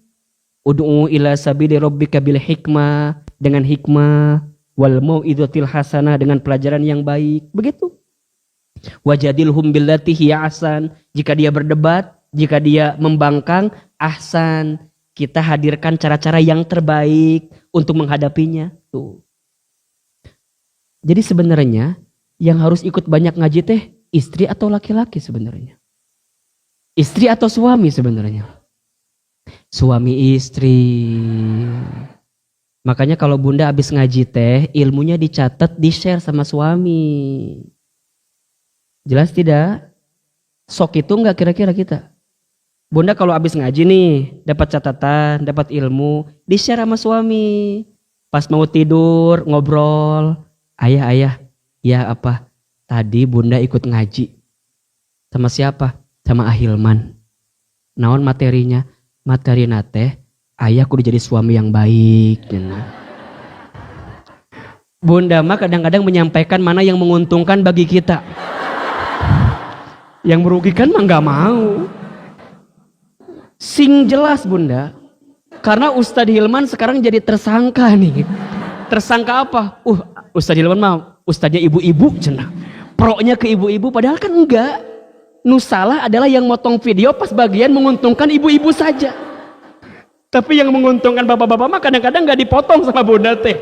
Ud'u ila sabili rabbika bil hikmah. Dengan hikmah. Wal mau'izatil hasanah. Dengan pelajaran yang baik. Begitu. Wajadilhum billati hiya ahsan. Jika dia berdebat, jika dia membangkang, ahsan. Kita hadirkan cara-cara yang terbaik untuk menghadapinya. Tuh. Jadi sebenarnya yang harus ikut banyak ngaji teh istri atau laki-laki sebenarnya? Istri atau suami sebenarnya? Suami istri. Makanya kalau bunda habis ngaji teh ilmunya dicatat, di-share sama suami. Jelas tidak? Sok itu enggak kira-kira kita? Bunda kalau habis ngaji nih, dapat catatan, dapat ilmu, di-share sama suami. Pas mau tidur, ngobrol. Ayah, ya apa? Tadi bunda ikut ngaji. Sama siapa? Sama Ahilman. Naon materinya? Materi teh, ayah kudu jadi suami yang baik. Bunda mah kadang-kadang menyampaikan mana yang menguntungkan bagi kita. Yang merugikan mah gak mau. Sing jelas bunda. Karena Ustadz Hilman sekarang jadi tersangka nih. Tersangka apa? Ustadz Hilman mah ustadznya ibu-ibu cenah. Pro-nya ke ibu-ibu padahal kan enggak. Nusalah adalah yang motong video pas bagian menguntungkan ibu-ibu saja. Tapi yang menguntungkan bapak-bapak mah kadang-kadang enggak dipotong sama bunda teh.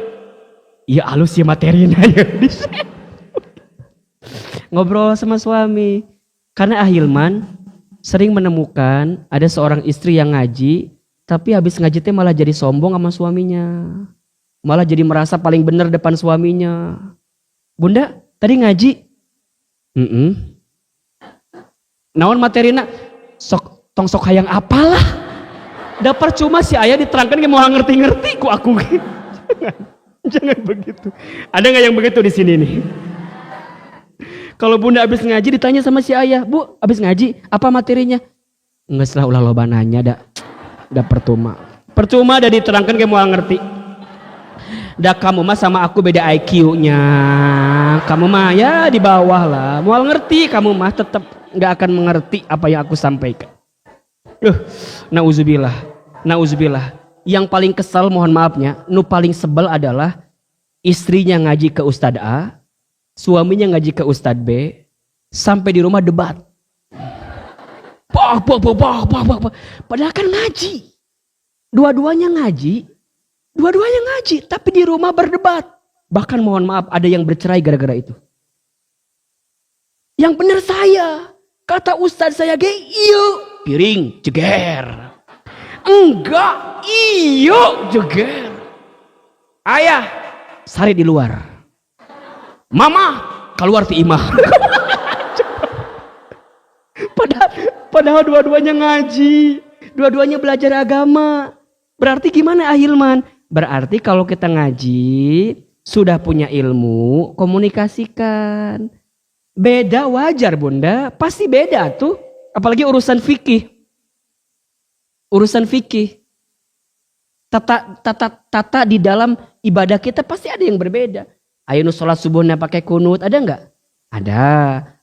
Iya halus ya materinya ya. Ngobrol sama suami. Karena Ahilman sering menemukan ada seorang istri yang ngaji, tapi habis ngaji teh malah jadi sombong sama suaminya. Malah jadi merasa paling benar depan suaminya. Bunda, tadi ngaji? Naon materina? Tong sok hayang apalah. Da percuma si ayah diterangkan ge mau ngerti-ngerti ku aku. Jangan begitu. Ada nggak yang begitu di sini nih? Kalau bunda habis ngaji ditanya sama si ayah, Bu, habis ngaji apa materinya? Enggak, setelah ulah loba nanya da percuma. Percuma da diterangkan ge mau ngerti. Da kamu mah sama aku beda IQ-nya. Kamu mah ya di bawah lah. Mau ngerti kamu mah tetap nggak akan mengerti apa yang aku sampaikan. Nauzubillah. Yang paling kesal mohon maafnya, nu paling sebel adalah istrinya ngaji ke Ustadz A, suaminya ngaji ke Ustadz B, sampai di rumah debat. Padahal kan ngaji. Dua-duanya ngaji, tapi di rumah berdebat. Bahkan mohon maaf ada yang bercerai gara-gara itu. Yang benar saya, kata Ustadz saya ge, iyo piring jeger. Enggak, iyo jeger. Ayah, sari di luar. Mama, keluar ti imah. Padahal dua-duanya ngaji, dua-duanya belajar agama. Berarti gimana Ahilman? Berarti kalau kita ngaji, sudah punya ilmu, komunikasikan. Beda wajar bunda, pasti beda tuh. Apalagi urusan fikih. Tata di dalam ibadah kita pasti ada yang berbeda. Ayo nu sholat subuhnya pakai kunut, ada nggak? Ada.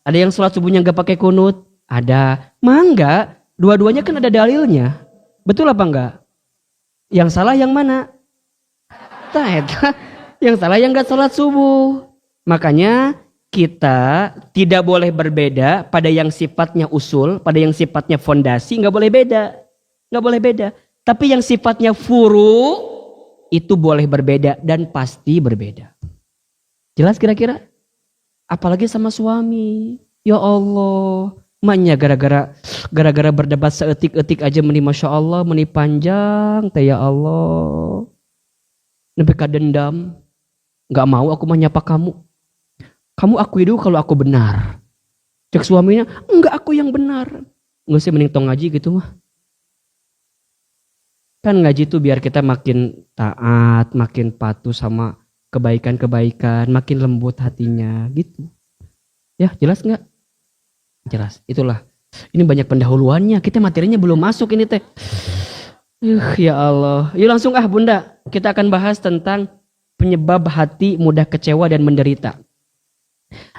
Ada yang sholat subuhnya nggak pakai kunut? Ada. Mangga, dua-duanya kan ada dalilnya. Betul apa enggak? Yang salah yang mana? Yang salah yang nggak sholat subuh. Makanya kita tidak boleh berbeda pada yang sifatnya usul, pada yang sifatnya fondasi, nggak boleh beda. Tapi yang sifatnya furu itu boleh berbeda dan pasti berbeda. Jelas kira-kira? Apalagi sama suami. Ya Allah, maknya gara-gara berdebat seetik-etik aja meni masya Allah, meni panjang teh ya Allah. Sampai kadendam, nggak mau aku menyapa kamu. Kamu akui dulu kalau aku benar. Cek suaminya, enggak aku yang benar. Nggak sih mending tong ngaji gitu mah. Kan ngaji tuh biar kita makin taat, makin patuh sama kebaikan-kebaikan, makin lembut hatinya gitu. Ya jelas nggak? Jelas. Itulah. Ini banyak pendahuluannya. Kita materinya belum masuk ini teh. Ya Allah. Yuk langsung Bunda. Kita akan bahas tentang penyebab hati mudah kecewa dan menderita.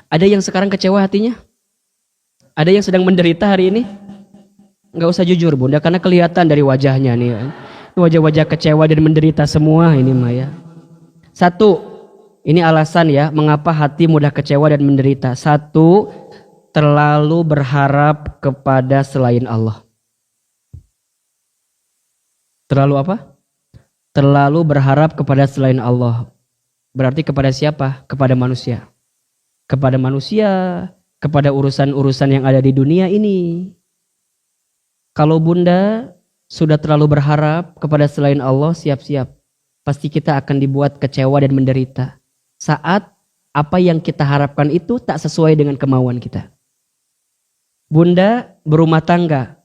Ada yang sekarang kecewa hatinya? Ada yang sedang menderita hari ini? Nggak usah jujur Bunda, karena kelihatan dari wajahnya nih. Wajah-wajah kecewa dan menderita semua ini Maya. Satu, ini alasan ya mengapa hati mudah kecewa dan menderita. Satu, terlalu berharap kepada selain Allah. Terlalu apa? Terlalu berharap kepada selain Allah. Berarti kepada siapa? Kepada manusia. Kepada manusia, kepada urusan-urusan yang ada di dunia ini. Kalau Bunda sudah terlalu berharap kepada selain Allah, siap-siap. Pasti kita akan dibuat kecewa dan menderita. Saat apa yang kita harapkan itu tak sesuai dengan kemauan kita. Bunda berumah tangga,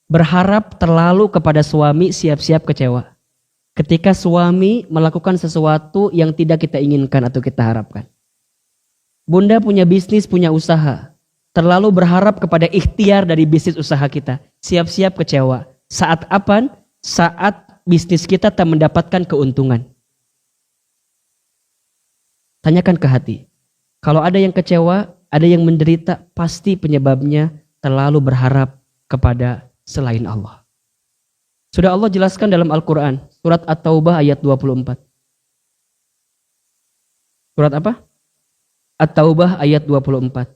berharap terlalu kepada suami, siap-siap kecewa. Ketika suami melakukan sesuatu yang tidak kita inginkan atau kita harapkan. Bunda punya bisnis, punya usaha. Terlalu berharap kepada ikhtiar dari bisnis usaha kita. Siap-siap kecewa. Saat apa? Saat bisnis kita tak mendapatkan keuntungan. Tanyakan ke hati. Kalau ada yang kecewa, ada yang menderita, pasti penyebabnya terlalu berharap kepada selain Allah. Sudah Allah jelaskan dalam Al-Quran. Surat At-Taubah ayat 24. Surat apa? At-Taubah ayat 24.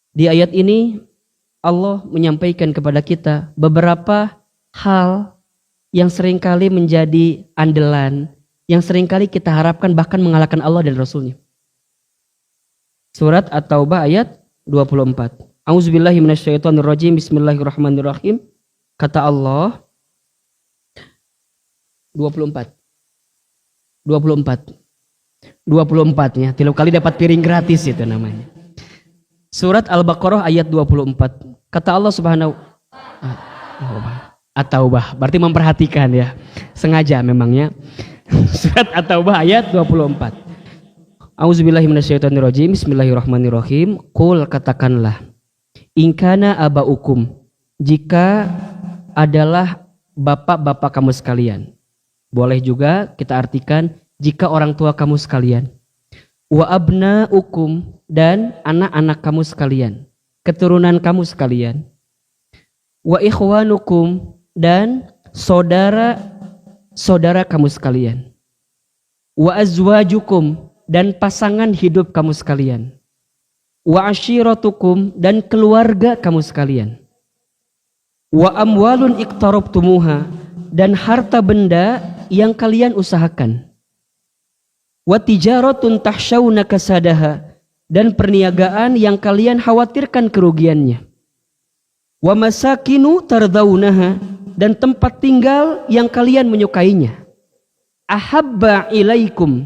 Di ayat ini Allah menyampaikan kepada kita beberapa hal yang seringkali menjadi andalan, yang seringkali kita harapkan bahkan mengalahkan Allah dan Rasulnya. Surat At-Taubah ayat 24. A'udzubillahi minasyaitonirrajim. Bismillahirrahmanirrahim. Kata Allah 24. 24-nya. Tiap kali dapat piring gratis itu namanya. Surat Al-Baqarah ayat 24. Kata Allah Subhanahu At-Taubah. Berarti memperhatikan ya. Sengaja memangnya. Surat At-Taubah ayat 24. A'udzubillahi minasyaitonirrajim. Bismillahirrahmanirrahim. Qul, katakanlah, in kana abaukum, jika adalah bapak-bapak kamu sekalian. Boleh juga kita artikan jika orang tua kamu sekalian. Wa abnaukum, dan anak-anak kamu sekalian, keturunan kamu sekalian. Wa ikhwanukum, dan saudara-saudara kamu sekalian. Wa azwajukum, dan pasangan hidup kamu sekalian. Wa ashiratukum, dan keluarga kamu sekalian. Wa amwalun iqtarabtumuha, dan harta benda yang kalian usahakan. Wa tijaratun tahsyawna kasadaha, dan perniagaan yang kalian khawatirkan kerugiannya. Wa masakinu tardaunaha, dan tempat tinggal yang kalian menyukainya. Ahabba ilaikum,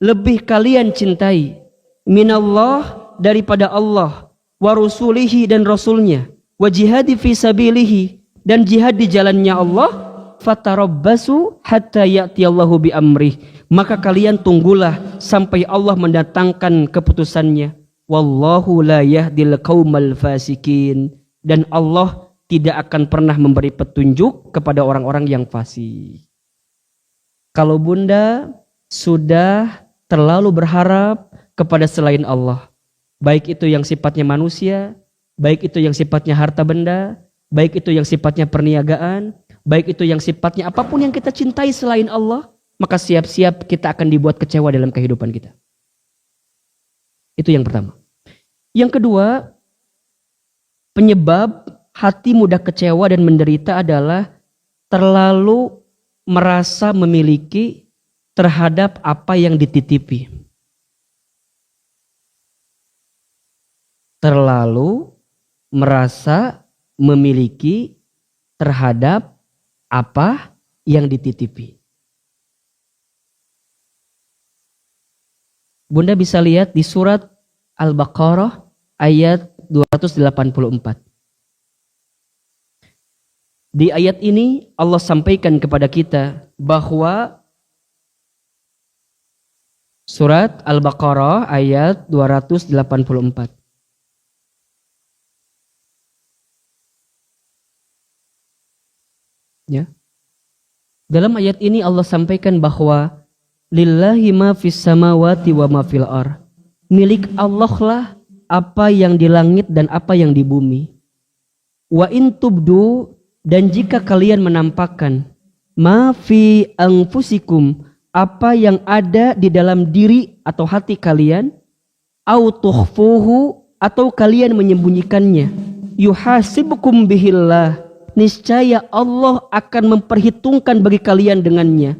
lebih kalian cintai, minallah, daripada Allah, wa rusulihi, dan rasulnya, wa jihadi fi sabilihi, dan jihad di jalannya Allah, fatarabbasu hatta ya'tiyallahu bi amrih, maka kalian tunggulah sampai Allah mendatangkan keputusannya. Wallahu la yahdil qaumal fasikin, dan Allah tidak akan pernah memberi petunjuk kepada orang-orang yang fasik. Kalau Bunda sudah terlalu berharap kepada selain Allah, baik itu yang sifatnya manusia, baik itu yang sifatnya harta benda, baik itu yang sifatnya perniagaan, baik itu yang sifatnya apapun yang kita cintai selain Allah, maka siap-siap kita akan dibuat kecewa dalam kehidupan kita. Itu yang pertama. Yang kedua, penyebab hati mudah kecewa dan menderita adalah terlalu merasa memiliki terhadap apa yang dititipi. Terlalu merasa memiliki terhadap apa yang dititipi. Bunda bisa lihat di surat Al-Baqarah ayat 284. Di ayat ini Allah sampaikan kepada kita bahwa surat Al-Baqarah ayat 284. Ya. Dalam ayat ini Allah sampaikan bahwa lillahi ma fis samawati wa ma fil ar. Milik Allah lah apa yang di langit dan apa yang di bumi. Wa in tubdu, dan jika kalian menampakkan ma fi anfusikum, apa yang ada di dalam diri atau hati kalian, au tukhfuhu, atau kalian menyembunyikannya, yuhasibukum bihillah, niscaya Allah akan memperhitungkan bagi kalian dengannya.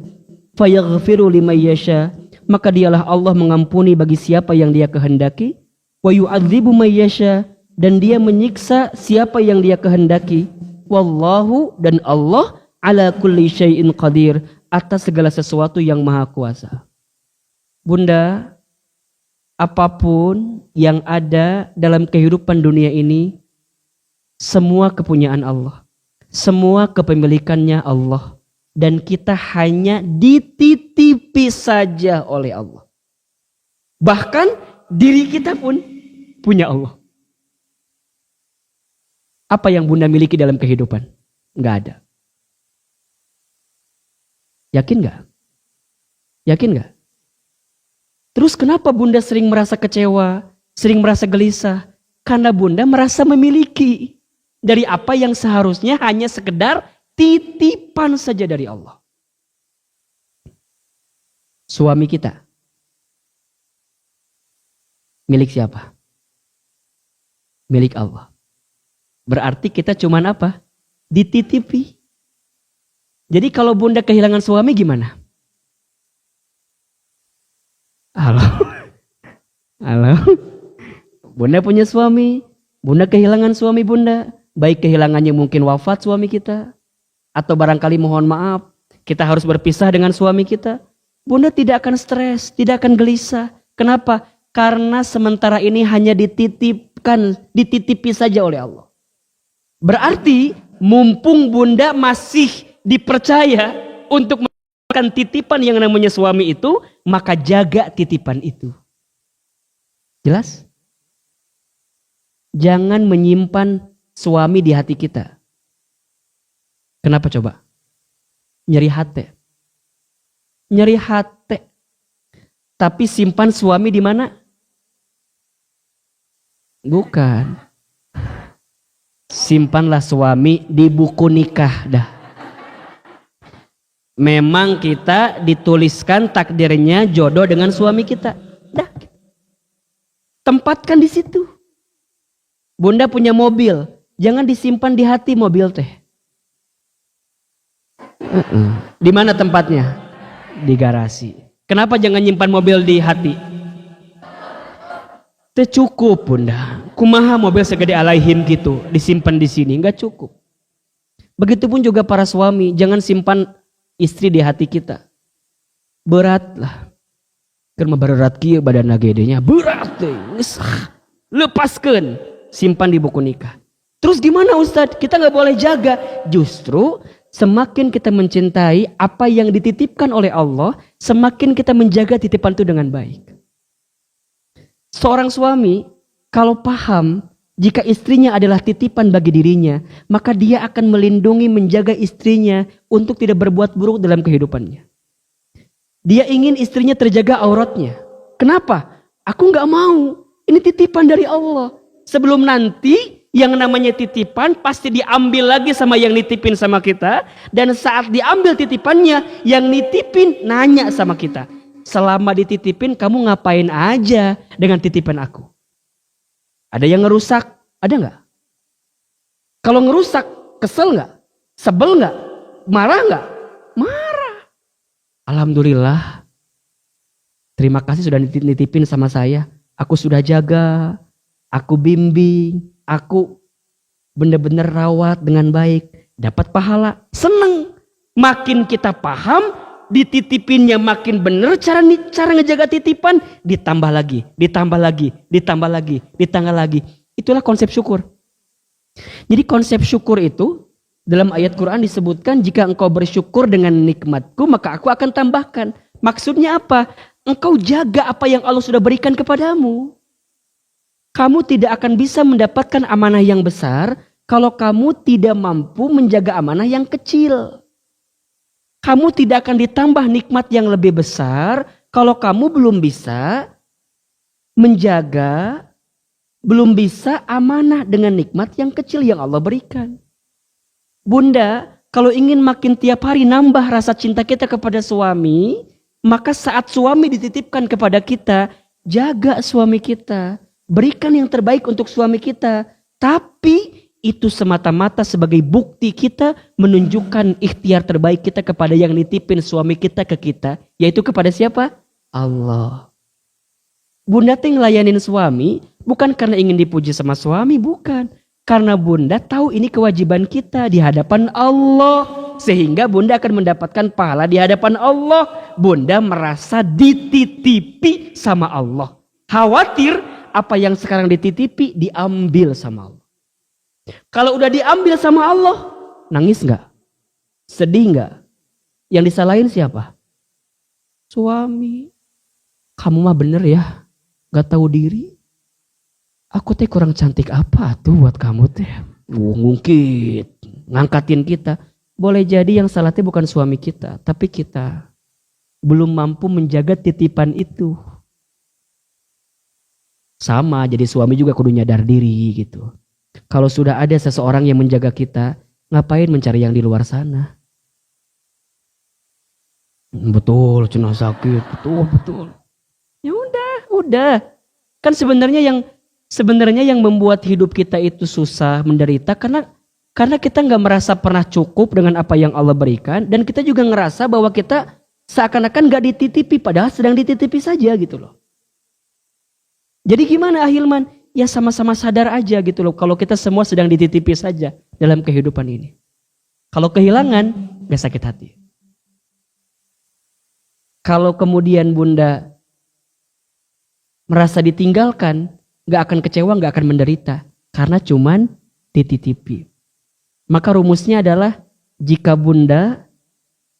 Fayaghfiru liman yasha, maka dialah Allah mengampuni bagi siapa yang Dia kehendaki. Wa yu'adzibu man yasha, dan Dia menyiksa siapa yang Dia kehendaki. Wallahu, dan Allah ala kulli syai'in qadir, atas segala sesuatu yang maha kuasa. Bunda, apapun yang ada dalam kehidupan dunia ini, semua kepunyaan Allah, semua kepemilikannya Allah, dan kita hanya dititipi saja oleh Allah. Bahkan diri kita pun punya Allah. Apa yang Bunda miliki dalam kehidupan? Enggak ada. Yakin gak? Yakin gak? Terus kenapa Bunda sering merasa kecewa, sering merasa gelisah? Karena Bunda merasa memiliki dari apa yang seharusnya hanya sekedar titipan saja dari Allah. Suami kita milik siapa? Milik Allah. Berarti kita cuman apa? Dititipi. Jadi kalau Bunda kehilangan suami gimana? Halo? Halo? Bunda punya suami, Bunda kehilangan suami Bunda. Baik kehilangannya mungkin wafat suami kita, atau barangkali mohon maaf, kita harus berpisah dengan suami kita. Bunda tidak akan stres, tidak akan gelisah. Kenapa? Karena sementara ini hanya dititipi saja oleh Allah. Berarti mumpung Bunda masih dipercaya untuk mendapatkan titipan yang namanya suami itu, maka jaga titipan itu. Jelas? Jangan menyimpan suami di hati kita. Kenapa coba? Nyeri hati. Nyeri hati. Tapi simpan suami di mana? Bukan. Simpanlah suami di buku nikah dah. Memang kita dituliskan takdirnya jodoh dengan suami kita. Dah. Tempatkan di situ. Bunda punya mobil, jangan disimpan di hati mobil teh. Di mana tempatnya? Di garasi. Kenapa jangan nyimpan mobil di hati? Teh cukup Bunda. Kumaha mobil segede alaihim gitu disimpan di sini, nggak cukup. Begitupun juga para suami, jangan simpan istri di hati kita. Berat lah. Karena berat kieu badan gedenya, berat teh. Lepaskan, simpan di buku nikah. Terus gimana Ustadz? Kita nggak boleh jaga. Justru semakin kita mencintai apa yang dititipkan oleh Allah, semakin kita menjaga titipan itu dengan baik. Seorang suami kalau paham jika istrinya adalah titipan bagi dirinya, maka dia akan melindungi, menjaga istrinya untuk tidak berbuat buruk dalam kehidupannya. Dia ingin istrinya terjaga auratnya. Kenapa? Aku nggak mau. Ini titipan dari Allah. Sebelum nanti yang namanya titipan pasti diambil lagi sama yang nitipin sama kita. Dan saat diambil titipannya, yang nitipin nanya sama kita. Selama dititipin kamu ngapain aja dengan titipan aku? Ada yang ngerusak? Ada nggak? Kalau ngerusak, kesel nggak? Sebel nggak? Marah nggak? Marah. Alhamdulillah. Terima kasih sudah nitipin sama saya. Aku sudah jaga. Aku bimbing. Aku benar-benar rawat dengan baik. Dapat pahala. Seneng. Makin kita paham, dititipinnya makin benar cara ngejaga titipan, ditambah lagi. Itulah konsep syukur. Jadi konsep syukur itu dalam ayat Quran disebutkan, jika engkau bersyukur dengan nikmatku maka aku akan tambahkan. Maksudnya apa? Engkau jaga apa yang Allah sudah berikan kepadamu. Kamu tidak akan bisa mendapatkan amanah yang besar kalau kamu tidak mampu menjaga amanah yang kecil. Kamu tidak akan ditambah nikmat yang lebih besar kalau kamu belum bisa menjaga, belum bisa amanah dengan nikmat yang kecil yang Allah berikan. Bunda, kalau ingin makin tiap hari nambah rasa cinta kita kepada suami, maka saat suami dititipkan kepada kita, jaga suami kita. Berikan yang terbaik untuk suami kita. Tapi itu semata-mata sebagai bukti kita menunjukkan ikhtiar terbaik kita kepada yang nitipin suami kita ke kita. Yaitu kepada siapa? Allah. Bunda teh ngelayanin suami bukan karena ingin dipuji sama suami, bukan. Karena bunda tahu ini kewajiban kita di hadapan Allah. Sehingga bunda akan mendapatkan pahala di hadapan Allah. Bunda merasa dititipi sama Allah. Khawatir apa yang sekarang dititipi diambil sama Allah. Kalau udah diambil sama Allah, nangis gak? Sedih gak? Yang disalahin siapa? Suami. Kamu mah bener ya, gak tahu diri. Aku teh kurang cantik apa tuh buat kamu teh? Ngungkit, ngangkatin kita. Boleh jadi yang salah teh bukan suami kita, tapi kita belum mampu menjaga titipan itu. Sama, jadi suami juga kudu nyadar diri gitu. Kalau sudah ada seseorang yang menjaga kita, ngapain mencari yang di luar sana? Betul, cenah sakit, betul. Ya udah. Kan sebenarnya yang membuat hidup kita itu susah, menderita karena kita nggak merasa pernah cukup dengan apa yang Allah berikan, dan kita juga ngerasa bahwa kita seakan-akan nggak dititipi padahal sedang dititipi saja gitu loh. Jadi gimana Ahilman? Ya sama-sama sadar aja gitu loh kalau kita semua sedang dititipi saja dalam kehidupan ini. Kalau kehilangan nggak sakit hati. Kalau kemudian bunda merasa ditinggalkan, gak akan kecewa, gak akan menderita. Karena cuman dititipi. Maka rumusnya adalah, jika bunda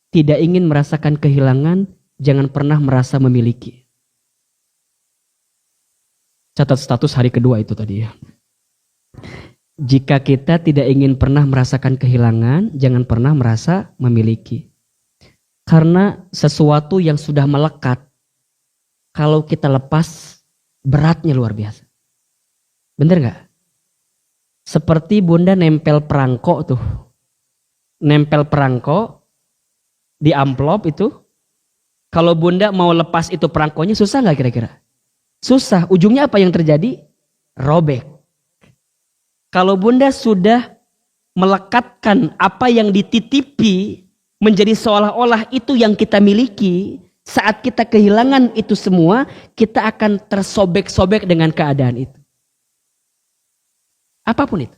tidak ingin merasakan kehilangan, jangan pernah merasa memiliki. Catat status hari kedua itu tadi ya. Jika kita tidak ingin pernah merasakan kehilangan, jangan pernah merasa memiliki. Karena sesuatu yang sudah melekat, kalau kita lepas, beratnya luar biasa. Bener gak? Seperti bunda nempel perangko tuh. Nempel perangko di amplop itu. Kalau bunda mau lepas itu perangkonya susah gak kira-kira? Susah. Ujungnya apa yang terjadi? Robek. Kalau bunda sudah melekatkan apa yang dititipi menjadi seolah-olah itu yang kita miliki, saat kita kehilangan itu semua, kita akan tersobek-sobek dengan keadaan itu. Apapun itu.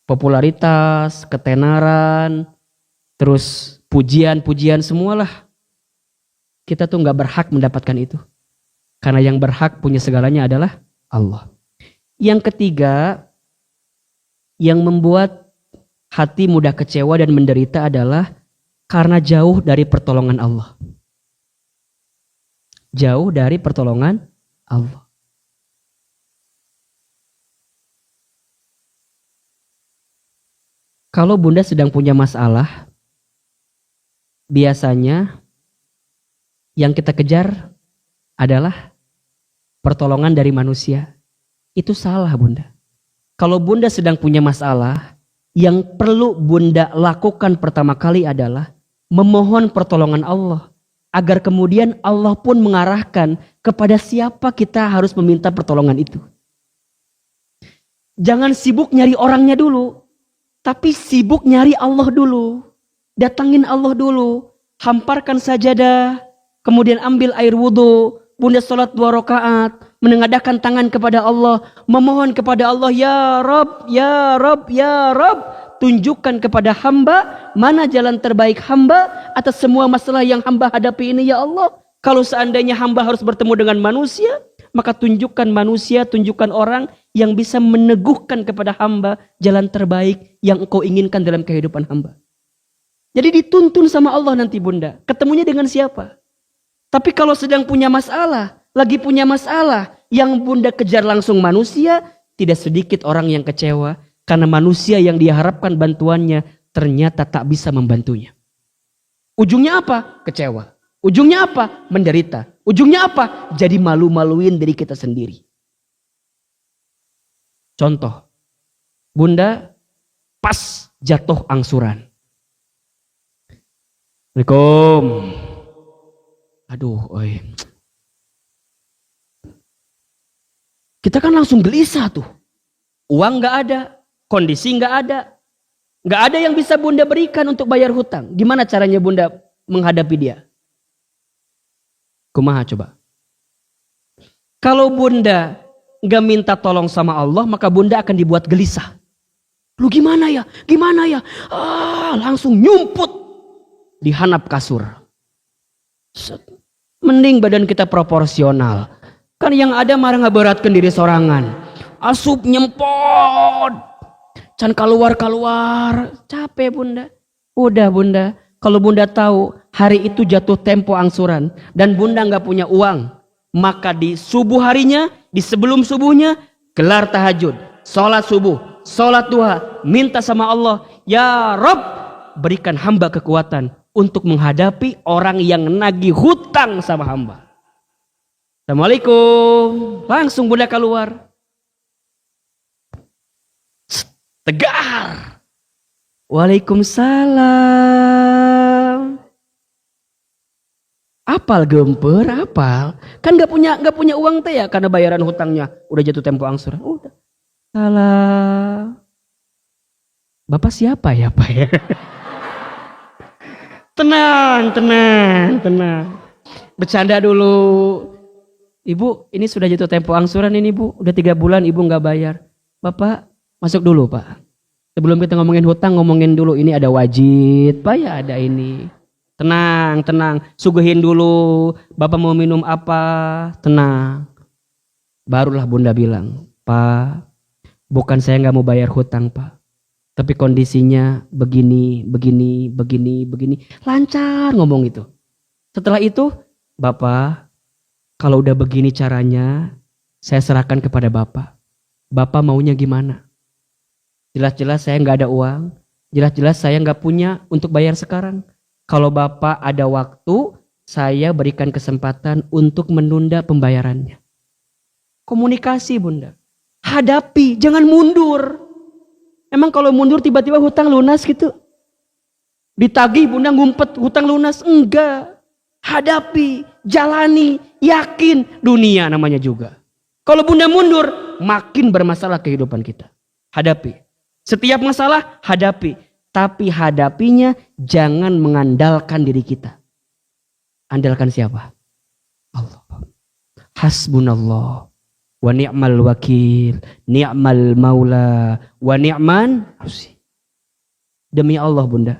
Popularitas, ketenaran, terus pujian-pujian semualah. Kita tuh gak berhak mendapatkan itu. Karena yang berhak punya segalanya adalah Allah. Yang ketiga, yang membuat hati mudah kecewa dan menderita adalah karena jauh dari pertolongan Allah. Jauh dari pertolongan Allah. Kalau bunda sedang punya masalah, biasanya yang kita kejar adalah pertolongan dari manusia. Itu salah bunda. Kalau bunda sedang punya masalah, yang perlu bunda lakukan pertama kali adalah memohon pertolongan Allah. Agar kemudian Allah pun mengarahkan kepada siapa kita harus meminta pertolongan itu. Jangan sibuk nyari orangnya dulu. Tapi sibuk nyari Allah dulu. Datangin Allah dulu. Hamparkan sajadah. Kemudian ambil air wudhu. Bunda sholat 2 rakaat, menengadahkan tangan kepada Allah, memohon kepada Allah, ya Rabb, ya Rabb, ya Rabb, tunjukkan kepada hamba mana jalan terbaik hamba atas semua masalah yang hamba hadapi ini ya Allah. Kalau seandainya hamba harus bertemu dengan manusia, Maka tunjukkan manusia, tunjukkan orang yang bisa meneguhkan kepada hamba jalan terbaik yang engkau inginkan dalam kehidupan hamba. Jadi dituntun sama Allah nanti bunda. Ketemunya dengan siapa? Tapi kalau sedang punya masalah, lagi punya masalah, yang bunda kejar langsung manusia, tidak sedikit orang yang kecewa. Karena manusia yang diharapkan bantuannya ternyata tak bisa membantunya. Ujungnya apa? Kecewa. Ujungnya apa? Menderita. Ujungnya apa? Jadi malu-maluin diri kita sendiri. Contoh, bunda pas jatuh angsuran. Assalamualaikum. Aduh, oi. Kita kan langsung gelisah tuh. Uang gak ada, kondisi gak ada. Gak ada yang bisa bunda berikan untuk bayar hutang. Gimana caranya bunda menghadapi dia? Kumaha coba? Kalau bunda gak minta tolong sama Allah, maka bunda akan dibuat gelisah. Lu gimana ya? Gimana ya? Langsung nyumput di hanap kasur. Mending badan kita proporsional. Kan yang ada marah ngeberatkan diri sorangan. Asup nyempot. Can keluar. Capek bunda. Udah bunda. Kalau bunda tahu hari itu jatuh tempo angsuran dan bunda nggak punya uang, maka di subuh harinya, di sebelum subuhnya, gelar tahajud, sholat subuh, sholat duha, minta sama Allah, ya Rob, berikan hamba kekuatan untuk menghadapi orang yang nagih hutang sama hamba. Assalamualaikum, langsung bunda keluar. Tegar. Waalaikumsalam. Apal gemper, apal. Kan gak punya uang teh ya karena bayaran hutangnya udah jatuh tempo angsuran. Udah. Salah. Bapak siapa ya, Pak ya? Tenang. Bercanda dulu. Ibu, ini sudah jatuh tempo angsuran ini, Bu. Udah 3 bulan Ibu nggak bayar. Bapak, masuk dulu, Pak. Sebelum kita ngomongin hutang, ngomongin dulu ini ada wajib, Pak ya ada ini. Tenang. Suguhin dulu. Bapak mau minum apa? Tenang. Barulah bunda bilang, Pak, bukan saya nggak mau bayar hutang, Pak. Tapi kondisinya begini. Lancar ngomong itu. Setelah itu, Bapak, kalau udah begini caranya, saya serahkan kepada Bapak. Bapak maunya gimana? Jelas-jelas saya nggak ada uang. Jelas-jelas saya nggak punya untuk bayar sekarang. Kalau Bapak ada waktu, saya berikan kesempatan untuk menunda pembayarannya. Komunikasi bunda. Hadapi, jangan mundur. Emang kalau mundur tiba-tiba hutang lunas gitu? Ditagih bunda ngumpet hutang lunas? Enggak. Hadapi, jalani, yakin. Dunia namanya juga. Kalau bunda mundur, makin bermasalah kehidupan kita. Hadapi. Setiap masalah hadapi. Tapi hadapinya jangan mengandalkan diri kita. Andalkan siapa? Allah. Hasbunallah. Wa ni'mal wakil. Ni'mal maula. Wa ni'man. Demi Allah bunda.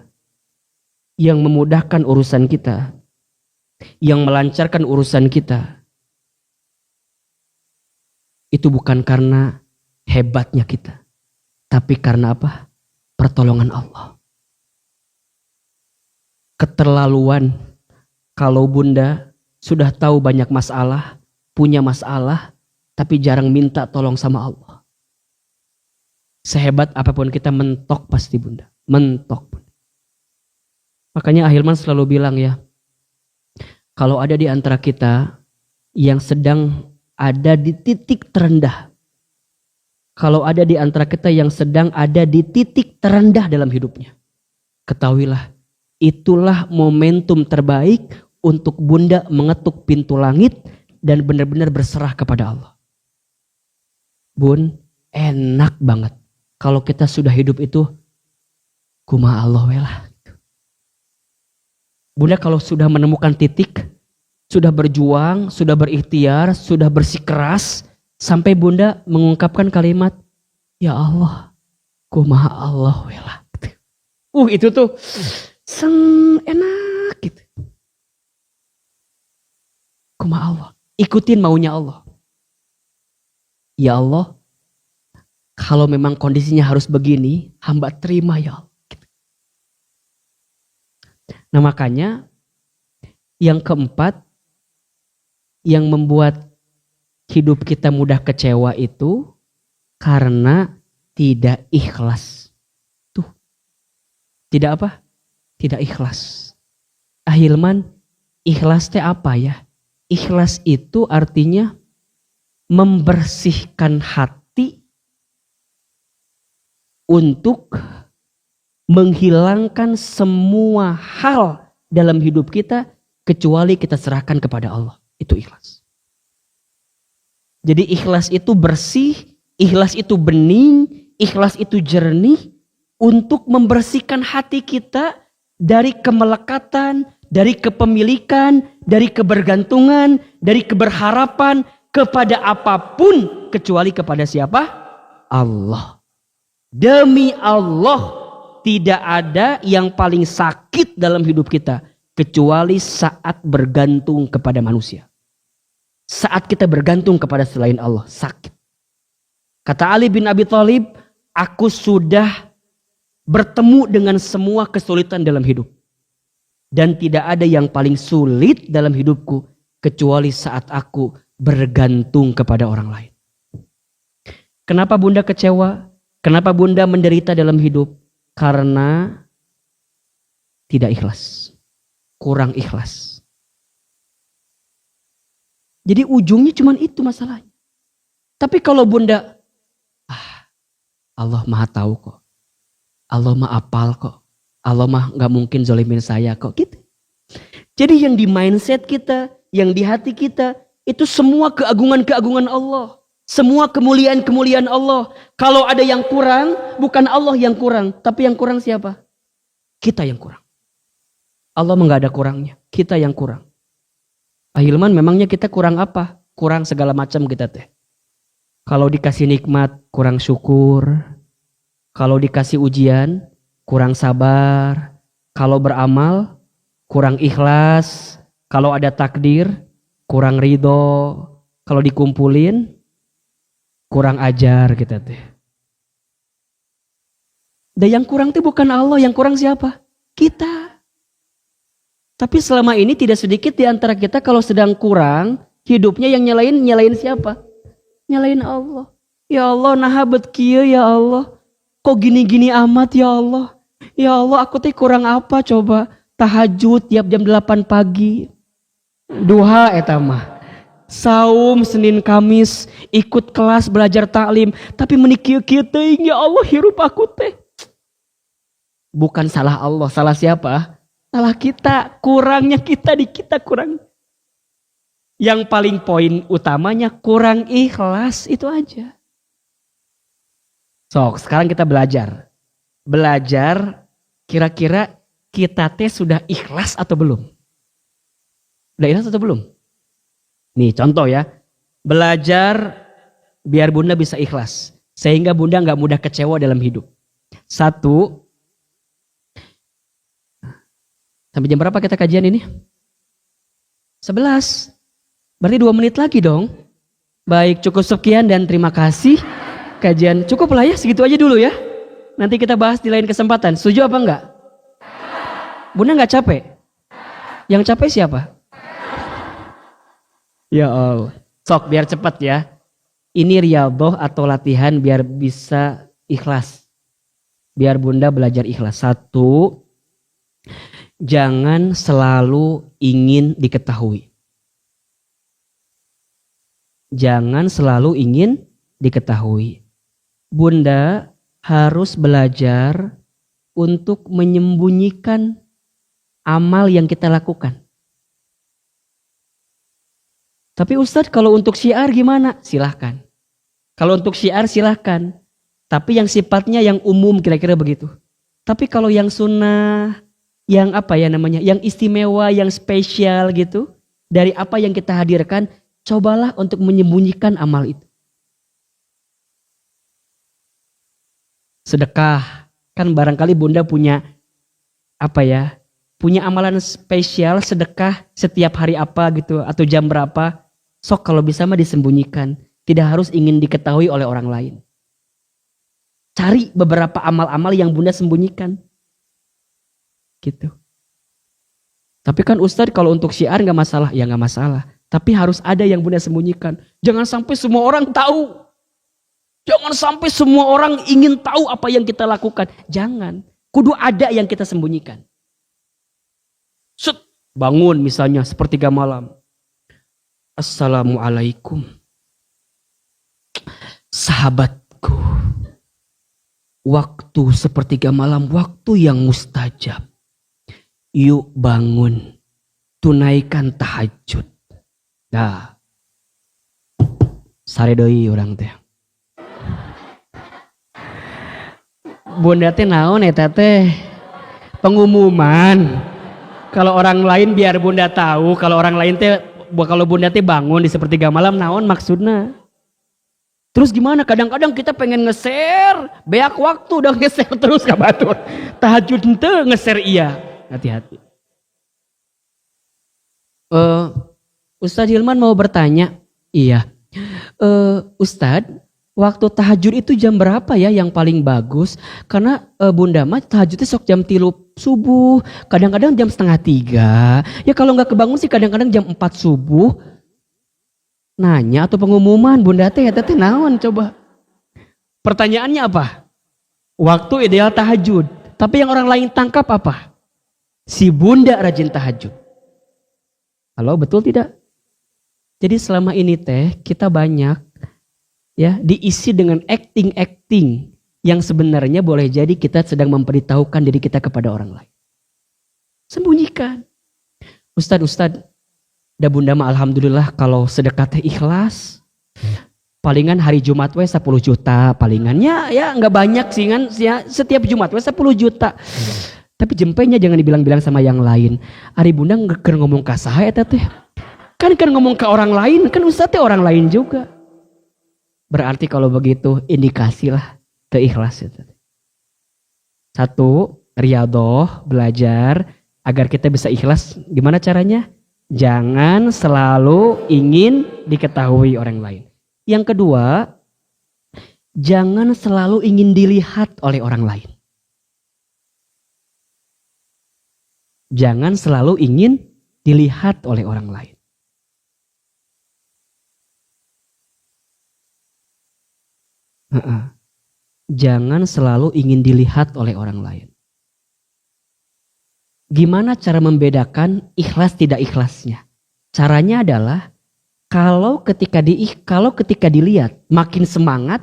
Yang memudahkan urusan kita. Yang melancarkan urusan kita. Itu bukan karena hebatnya kita. Tapi karena apa? Pertolongan Allah. Keterlaluan. Kalau bunda sudah tahu banyak masalah. Punya masalah. Tapi jarang minta tolong sama Allah. Sehebat apapun kita mentok pasti bunda. Mentok. Makanya Ahilman selalu bilang ya. Kalau ada di antara kita yang sedang ada di titik terendah. Kalau ada di antara kita yang sedang ada di titik terendah dalam hidupnya. Ketahuilah, itulah momentum terbaik untuk bunda mengetuk pintu langit dan benar-benar berserah kepada Allah. Bun, enak banget. Kalau kita sudah hidup itu, kumaha Allah welah. Bunda kalau sudah menemukan titik, sudah berjuang, sudah berikhtiar, sudah bersikeras, sampai bunda mengungkapkan kalimat, ya Allah, kumaha Allah welah. Itu tuh, enak gitu. Kumaha Allah, ikutin maunya Allah. Ya Allah, kalau memang kondisinya harus begini, hamba terima ya Allah. Nah makanya yang keempat, yang membuat hidup kita mudah kecewa itu karena tidak ikhlas. Tuh, tidak apa? Tidak ikhlas. Ahilman, ikhlas teh apa ya? Ikhlas itu artinya membersihkan hati untuk menghilangkan semua hal dalam hidup kita kecuali kita serahkan kepada Allah. Itu ikhlas. Jadi ikhlas itu bersih, ikhlas itu bening, ikhlas itu jernih untuk membersihkan hati kita dari kemelekatan, dari kepemilikan, dari kebergantungan, dari keberharapan kepada apapun kecuali kepada siapa? Allah. Demi Allah, tidak ada yang paling sakit dalam hidup kita kecuali saat bergantung kepada manusia. Saat kita bergantung kepada selain Allah, sakit. Kata Ali bin Abi Thalib, aku sudah bertemu dengan semua kesulitan dalam hidup. Dan tidak ada yang paling sulit dalam hidupku kecuali saat aku bergantung kepada orang lain. Kenapa Bunda kecewa? Kenapa Bunda menderita dalam hidup? Karena tidak ikhlas. Kurang ikhlas. Jadi ujungnya cuma itu masalahnya. Tapi kalau Bunda, Allah maha tahu kok. Allah maha apal kok. Allah mah gak mungkin zolimin saya kok gitu. Jadi yang di mindset kita, yang di hati kita, itu semua keagungan-keagungan Allah. Semua kemuliaan-kemuliaan Allah. Kalau ada yang kurang, bukan Allah yang kurang. Tapi yang kurang siapa? Kita yang kurang. Allah mah gak ada kurangnya. Kita yang kurang. Ahilman, memangnya kita kurang apa? Kurang segala macam kita teh. Kalau dikasih nikmat, kurang syukur. Kalau dikasih ujian, kurang sabar. Kalau beramal, kurang ikhlas. Kalau ada takdir, kurang ridho. Kalau dikumpulin, kurang ajar kita teh. Dan yang kurang itu bukan Allah, yang kurang siapa? Kita. Tapi selama ini tidak sedikit di antara kita kalau sedang kurang, hidupnya yang nyalain siapa? Nyalain Allah. Ya Allah, nahabet kieu ya Allah. Kok gini-gini amat ya Allah. Ya Allah, aku teh kurang apa coba? Tahajud tiap jam 8 pagi. Duha eta mah. Saum Senin Kamis, ikut kelas belajar taklim, tapi menikir-kir teuing ya Allah hirup aku teh. Bukan salah Allah, salah siapa? Salah kita, kurangnya kita di kita kurang. Yang paling poin utamanya kurang ikhlas, itu aja. So, sekarang kita belajar. Belajar kira-kira kita teh sudah ikhlas atau belum? Udah ikhlas atau belum? Nih contoh ya. Belajar biar Bunda bisa ikhlas. Sehingga Bunda gak mudah kecewa dalam hidup. 1. Sampai jam berapa kita kajian ini? 11. Berarti 2 menit lagi dong. Baik, cukup sekian dan terima kasih. Kajian cukup lah ya, segitu aja dulu ya. Nanti kita bahas di lain kesempatan. Setuju apa enggak? Bunda enggak capek? Yang capek siapa? Ya Allah. Sok biar cepat ya. Ini riyadhah atau latihan biar bisa ikhlas. Biar Bunda belajar ikhlas. 1. Jangan selalu ingin diketahui. Jangan selalu ingin diketahui. Bunda harus belajar untuk menyembunyikan amal yang kita lakukan. Tapi Ustadz, kalau untuk syiar gimana? Silahkan. Kalau untuk syiar silahkan. Tapi yang sifatnya yang umum kira-kira begitu. Tapi kalau yang sunnah, yang apa ya namanya, yang istimewa, yang spesial gitu, dari apa yang kita hadirkan, cobalah untuk menyembunyikan amal itu. Sedekah, kan barangkali Bunda punya apa ya, punya amalan spesial sedekah setiap hari apa gitu, atau jam berapa, sok kalau bisa mah disembunyikan. Tidak harus ingin diketahui oleh orang lain. Cari beberapa amal-amal yang Bunda sembunyikan. Gitu. Tapi kan Ustadz kalau untuk syiar gak masalah. Ya gak masalah. Tapi harus ada yang Bunda sembunyikan. Jangan sampai semua orang tahu. Jangan sampai semua orang ingin tahu apa yang kita lakukan. Jangan. Kudu ada yang kita sembunyikan. Set, bangun misalnya sepertiga malam. Assalamualaikum. Sahabatku. Waktu sepertiga malam, waktu yang mustajab. Yuk bangun. Tunaikan tahajud. Nah. Saredoi orang teh. Bunda teh naon eta teh? Pengumuman. Kalau orang lain biar Bunda tahu, kalau orang lain teh kalau Bunda teh bangun di sepertiga malam naon maksudna? Terus gimana? Kadang-kadang kita pengen nge-share, beak waktu udah nge-share terus ka batur. Tahajud henteu nge-share iya. Hati-hati. Ustadz Hilman mau bertanya. Iya. Ustadz, waktu tahajud itu jam berapa ya yang paling bagus? Karena Bunda mah tahajudnya sok jam 3 subuh, kadang-kadang jam 2:30. Ya kalau nggak kebangun sih kadang-kadang jam 4 subuh. Nanya atau pengumuman Bunda teh eta teh naon coba? Pertanyaannya apa? Waktu ideal tahajud. Tapi yang orang lain tangkap apa? Si Bunda rajin tahajud. Halo, betul tidak? Jadi selama ini teh kita banyak ya diisi dengan acting yang sebenarnya boleh jadi kita sedang memberitahukan diri kita kepada orang lain. Sembunyikan. Ustadz, da Bunda mah alhamdulillah kalau sedekah teh ikhlas. Palingan hari Jumat we 10 juta palingannya ya nggak banyak sih kan ya, setiap Jumat we 10 juta. Tapi jempenya jangan dibilang-bilang sama yang lain. Ari Bunda keur ngomong ka saha eta teh? Kan ngomong ke orang lain, kan Ustadz teh orang lain juga. Berarti kalau begitu indikasilah keikhlas itu. Satu, riyadhah, belajar agar kita bisa ikhlas. Gimana caranya? Jangan selalu ingin diketahui orang lain. Yang kedua, jangan selalu ingin dilihat oleh orang lain. Jangan selalu ingin dilihat oleh orang lain. Jangan selalu ingin dilihat oleh orang lain. Gimana cara membedakan ikhlas tidak ikhlasnya? Caranya adalah kalau ketika dilihat makin semangat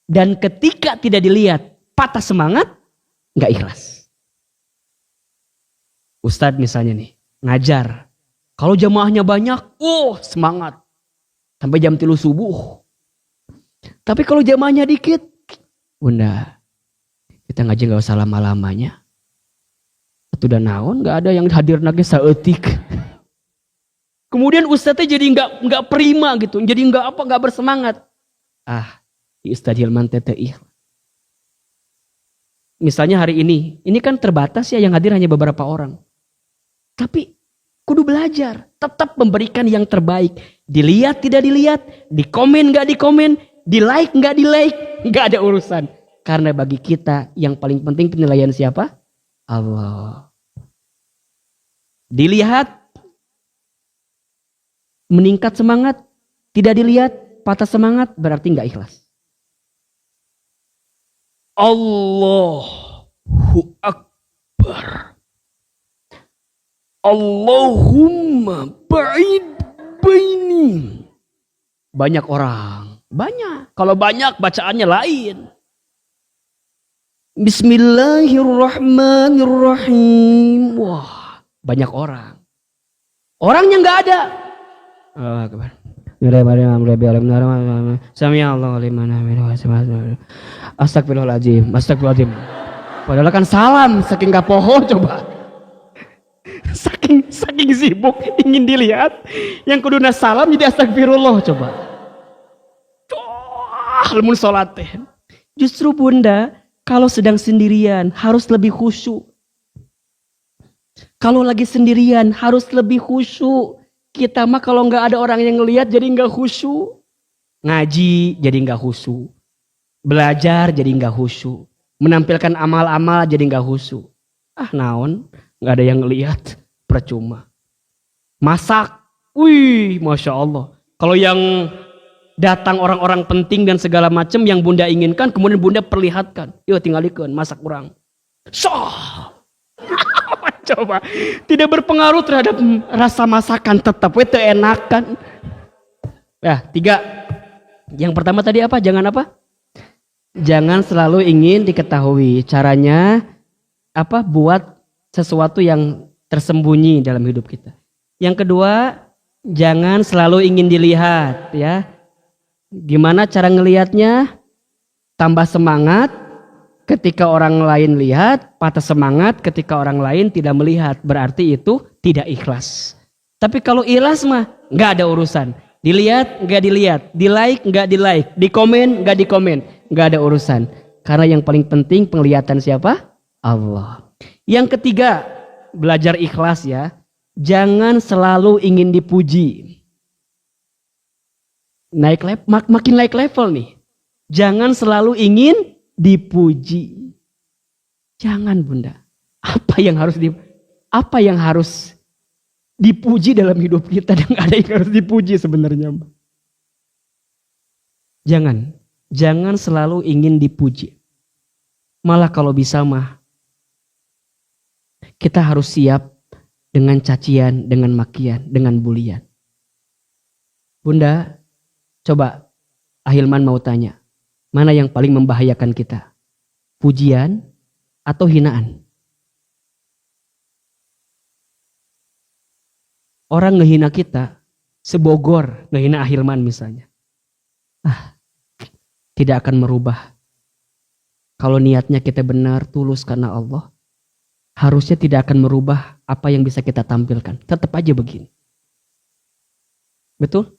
dan ketika tidak dilihat patah semangat, nggak ikhlas. Ustadz misalnya nih ngajar, kalau jamaahnya banyak, semangat sampai jam 3 subuh. Tapi kalau jamaahnya dikit, Bunda, kita ngaji nggak usah lama-lamanya. Atau udah naon, nggak ada yang hadir lagi saeutik. Kemudian Ustadznya jadi nggak prima gitu, jadi nggak bersemangat. Ustadz Hilman TTI. Misalnya hari ini kan terbatas ya yang hadir hanya beberapa orang. Tapi kudu belajar, tetap memberikan yang terbaik. Dilihat tidak dilihat, dikomen nggak dikomen, di like nggak di like, nggak ada urusan. Karena bagi kita yang paling penting penilaian siapa? Allah. Dilihat meningkat semangat, tidak dilihat patah semangat berarti nggak ikhlas. Allahu Akbar. Allahumma ba'id baini. Banyak orang. Banyak. Kalau banyak bacaannya lain. Bismillahirrahmanirrahim. Wah, banyak orang. Orangnya nggak ada. Allah Akbar. Astagfirullahaladzim. Astagfirullahaladzim. Padahal kan salam saking gak poho coba. Saking sibuk ingin dilihat. Yang kuduna salam jadi astagfirullah coba. Lamun sholat teh. Justru Bunda kalau sedang sendirian harus lebih khusyuk. Kalau lagi sendirian harus lebih khusyuk. Kita mah kalau nggak ada orang yang ngelihat jadi nggak khusyuk. Ngaji jadi nggak khusyuk. Belajar jadi nggak khusyuk. Menampilkan amal-amal jadi nggak khusyuk. Naon, nggak ada yang ngelihat, percuma. Masak, wih, masya Allah. Kalau yang datang orang-orang penting dan segala macam yang bunda inginkan, kemudian bunda perlihatkan. Yuk tinggalkan, masak kurang. Coba, tidak berpengaruh terhadap rasa masakan, tetap itu enakan. Ya, 3. Yang pertama tadi apa? Jangan apa? Jangan selalu ingin diketahui. Caranya apa? Buat sesuatu yang tersembunyi dalam hidup kita. Yang kedua, jangan selalu ingin dilihat, ya. Gimana cara ngelihatnya? Tambah semangat ketika orang lain lihat, patah semangat ketika orang lain tidak melihat. Berarti itu tidak ikhlas. Tapi kalau ikhlas mah nggak ada urusan. Dilihat nggak dilihat, di like nggak di like, di komen nggak di komen, nggak ada urusan. Karena yang paling penting penglihatan siapa? Allah. Yang ketiga, belajar ikhlas ya. Jangan selalu ingin dipuji. Makin naik level nih. Jangan selalu ingin dipuji. Jangan bunda. Apa yang harus dipuji dalam hidup kita dan gak ada yang harus dipuji sebenarnya. Jangan selalu ingin dipuji. Malah kalau bisa mah kita harus siap dengan cacian, dengan makian, dengan bulian. Bunda, coba Ahilman mau tanya, mana yang paling membahayakan kita? Pujian atau hinaan? Orang ngehina kita, sebogor ngehina Ahilman misalnya. Tidak akan merubah. Kalau niatnya kita benar, tulus karena Allah, harusnya tidak akan merubah apa yang bisa kita tampilkan. Tetap aja begini. Betul?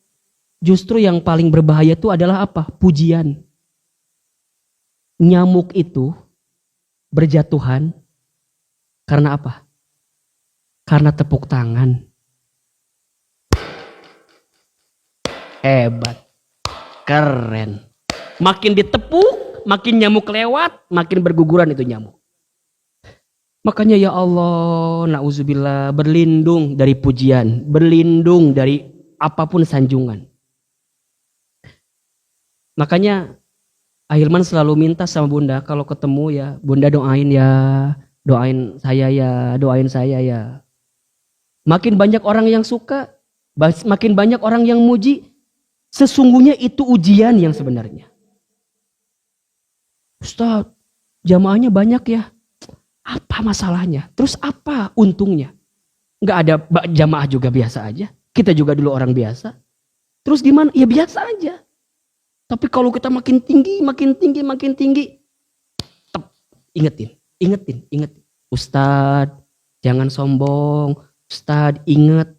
Justru yang paling berbahaya itu adalah apa? Pujian. Nyamuk itu berjatuhan karena apa? Karena tepuk tangan. Hebat. Keren. Makin ditepuk, makin nyamuk lewat, makin berguguran itu nyamuk. Makanya ya Allah, na'udzubillah, berlindung dari pujian, berlindung dari apapun sanjungan. Makanya Ahilman selalu minta sama bunda, kalau ketemu ya, bunda doain ya, doain saya ya. Makin banyak orang yang suka, makin banyak orang yang muji, sesungguhnya itu ujian yang sebenarnya. Ustaz, jamaahnya banyak ya. Apa masalahnya? Terus apa untungnya? Nggak ada jamaah juga biasa aja. Kita juga dulu orang biasa. Terus gimana? Ya biasa aja. Tapi kalau kita makin tinggi. Ingetin. Ustadz, jangan sombong. Ustadz, inget.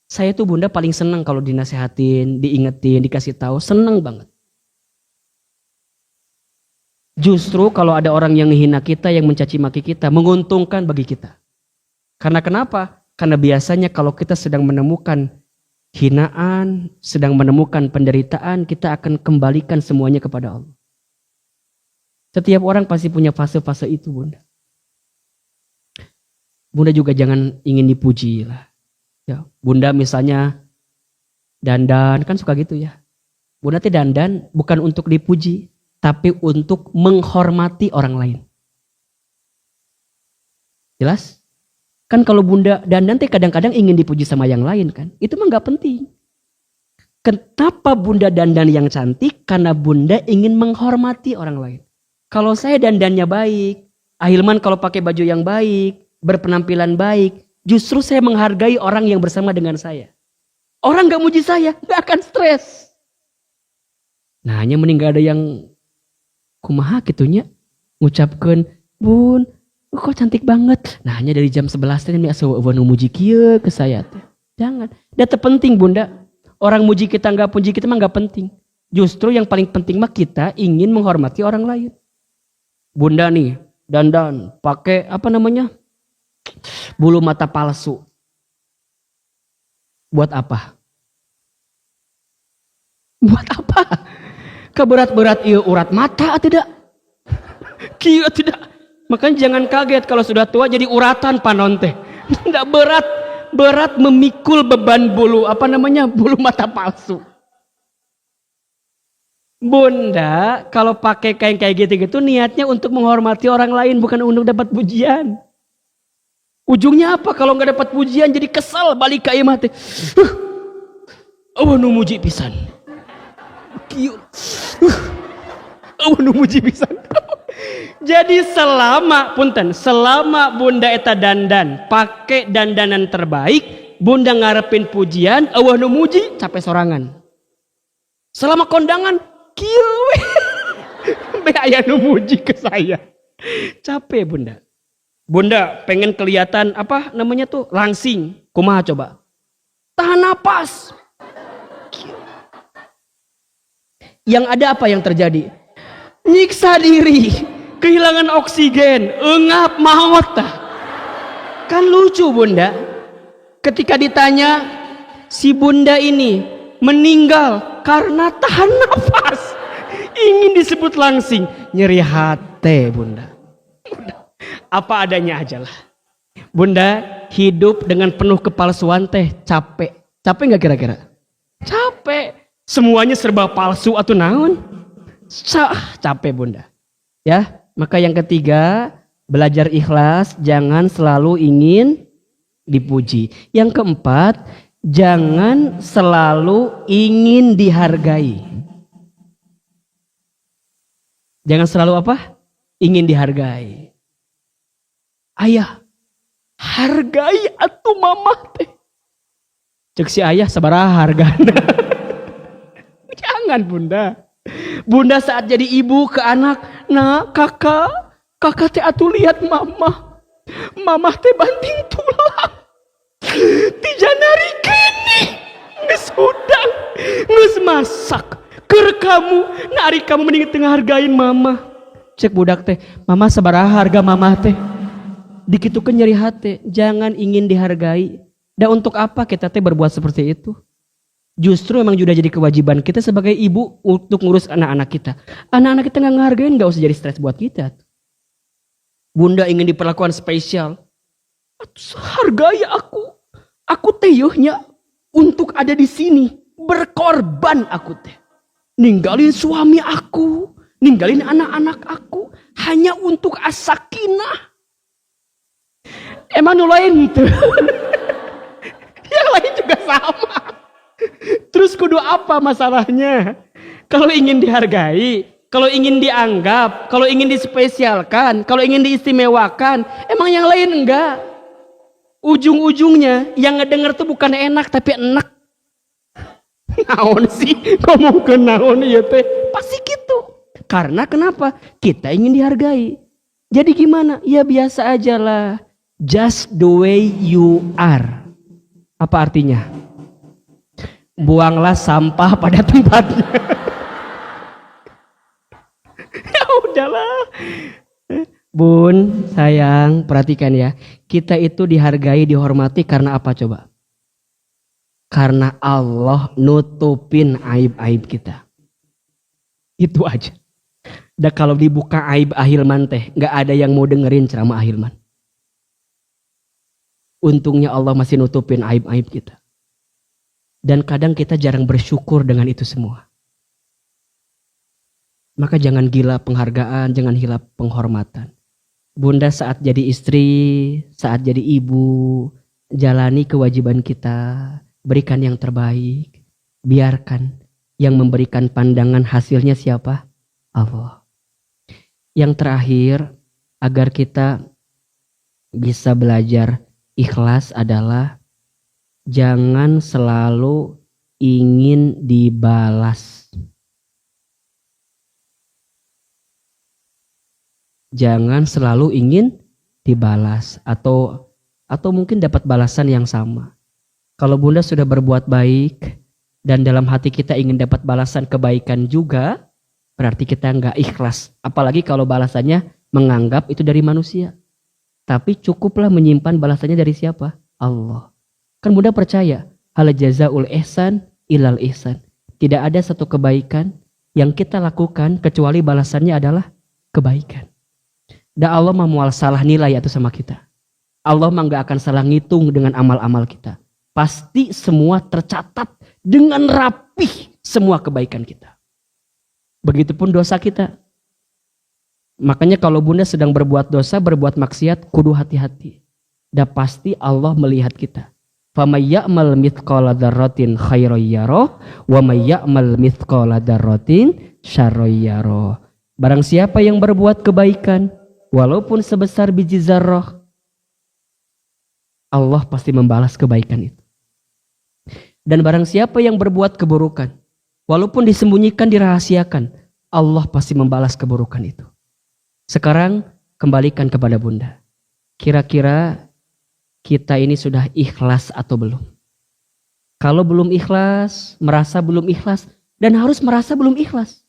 Saya tuh bunda paling senang kalau dinasehatin, diingetin, dikasih tahu. Senang banget. Justru kalau ada orang yang menghina kita, yang mencaci maki kita, menguntungkan bagi kita. Karena kenapa? Karena biasanya kalau kita sedang menemukan hinaan, sedang menemukan penderitaan, kita akan kembalikan semuanya kepada Allah. Setiap orang pasti punya fase-fase itu, bunda. Bunda juga jangan ingin dipuji lah. Ya, bunda misalnya dandan, kan suka gitu ya. Bunda tuh dandan bukan untuk dipuji, tapi untuk menghormati orang lain. Jelas? Kan kalau bunda dandan kadang-kadang ingin dipuji sama yang lain kan. Itu mah gak penting. Kenapa bunda dandan yang cantik? Karena bunda ingin menghormati orang lain. Kalau saya dandannya baik, Ahilman kalau pakai baju yang baik, berpenampilan baik, justru saya menghargai orang yang bersama dengan saya. Orang gak muji saya, gak akan stres. Nah hanya mending gak ada yang kumaha gitunya ngucapkan, bun, kok cantik banget. Nah hanya dari jam 11 tadi asa wanu muji kieu ke saya teh. Jangan. Data penting bunda. Orang muji kita enggak puji kita mah enggak penting. Justru yang paling penting mah kita ingin menghormati orang lain. Bunda nih dandan pakai apa namanya? Bulu mata palsu. Buat apa? Buat apa? Keberat-berat iya urat mata tidak? Kieu tidak. Makanya jangan kaget kalau sudah tua jadi uratan panon teh. Tidak berat, berat memikul beban bulu bulu mata palsu. Bunda, kalau pakai kain kayak gitu-gitu niatnya untuk menghormati orang lain, bukan untuk dapat pujian. Ujungnya apa? Kalau nggak dapat pujian jadi kesal balik ke imah teh. Nu muji pisan. Kieu. Nu muji pisan. Jadi selama Bunda eta dandan, pakai dandanan terbaik, Bunda ngarepin pujian, nu muji capek sorangan. Selama kondangan kieu be aya nu muji ke saya. Capek Bunda. Bunda pengen kelihatan langsing. Kumaha coba? Tahan napas. Yang ada apa yang terjadi? Nyiksa diri, kehilangan oksigen, engap maut. Kan lucu Bunda. Ketika ditanya, si Bunda ini meninggal karena tahan nafas. Ingin disebut langsing, nyeri hati Bunda. Apa adanya aja lah. Bunda hidup dengan penuh kepalsuan teh capek. Capek nggak kira-kira? Capek. Semuanya serba palsu atau naon? Capek Bunda. Ya, maka yang ketiga, belajar ikhlas, jangan selalu ingin dipuji. Yang keempat, jangan selalu ingin dihargai. Jangan selalu apa? Ingin dihargai. Ayah, hargai atuh mama teh. Cek si ayah sabaraha hargana. Jangan Bunda. Bunda saat jadi ibu ke anak, nah kakak teh atuh lihat mama. Mama teh banting tulang. Tijanari kini. Nges hudang, nges masak. Keur kamu, nari kamu mending tengah hargain mama. Cek budak teh, mama sabaraha harga mama teh. Dikitukeun nyeri hati, jangan ingin dihargai. Dan untuk apa kita teh berbuat seperti itu? Justru memang sudah jadi kewajiban kita sebagai ibu untuk ngurus anak-anak kita. Anak-anak kita nggak ngehargain, nggak usah jadi stres buat kita. Bunda ingin diperlakukan spesial. Hargai aku. Aku teh yohnya untuk ada di sini. Berkorban aku teh. Ninggalin suami aku. Ninggalin anak-anak aku. Hanya untuk as-sakinah. Emang lain tuh. Yang lain juga sama. Terus kudu apa masalahnya? Kalau ingin dihargai, kalau ingin dianggap, kalau ingin dispesialkan, kalau ingin diistimewakan, emang yang lain enggak? Ujung-ujungnya yang ngedenger tuh bukan enak tapi enak. Naon sih? Ngomong ke naon ya teh? Pasti gitu. Karena kenapa? Kita ingin dihargai. Jadi gimana? Ya biasa aja lah. Just the way you are. Apa artinya? Buanglah sampah pada tempatnya. Ya udahlah. Bun, sayang, perhatikan ya. Kita itu dihargai, dihormati karena apa coba? Karena Allah nutupin aib-aib kita. Itu aja. Dan kalau dibuka aib Ahilman teh, gak ada yang mau dengerin ceramah Ahilman. Untungnya Allah masih nutupin aib-aib kita. Dan kadang kita jarang bersyukur dengan itu semua. Maka jangan gila penghargaan, jangan gila penghormatan. Bunda saat jadi istri, saat jadi ibu, jalani kewajiban kita, berikan yang terbaik. Biarkan yang memberikan pandangan hasilnya siapa? Allah. Yang terakhir, agar kita bisa belajar ikhlas adalah jangan selalu ingin dibalas. Jangan selalu ingin dibalas atau mungkin dapat balasan yang sama. Kalau Bunda sudah berbuat baik dan dalam hati kita ingin dapat balasan kebaikan juga, berarti kita nggak ikhlas. Apalagi kalau balasannya menganggap itu dari manusia. Tapi cukuplah menyimpan balasannya dari siapa? Allah. Kan Bunda percaya, hal jazaul ihsan ilal ihsan. tidak ada satu kebaikan yang kita lakukan kecuali balasannya adalah kebaikan. Dan Allah mah mual salah nilai itu sama kita. Allah mah gak akan salah ngitung dengan amal-amal kita. Pasti semua tercatat dengan rapih semua kebaikan kita. Begitupun dosa kita. Makanya kalau bunda sedang berbuat dosa, berbuat maksiat, kudu hati-hati. Dan pasti Allah melihat kita. فَمَنْ يَعْمَلْ مِثْقَالَ ذَرَّةٍ خَيْرًا يَرَهُ وَمَنْ يَعْمَلْ مِثْقَالَ ذَرَّةٍ شَرًّا يَرَهُ. Barang siapa yang berbuat kebaikan, walaupun sebesar biji zarrah, Allah pasti membalas kebaikan itu. Dan barang siapa yang berbuat keburukan, walaupun disembunyikan, dirahasiakan, Allah pasti membalas keburukan itu. Sekarang kembalikan kepada bunda. Kira-kira kita ini sudah ikhlas atau belum? Kalau belum ikhlas, merasa belum ikhlas, dan harus merasa belum ikhlas.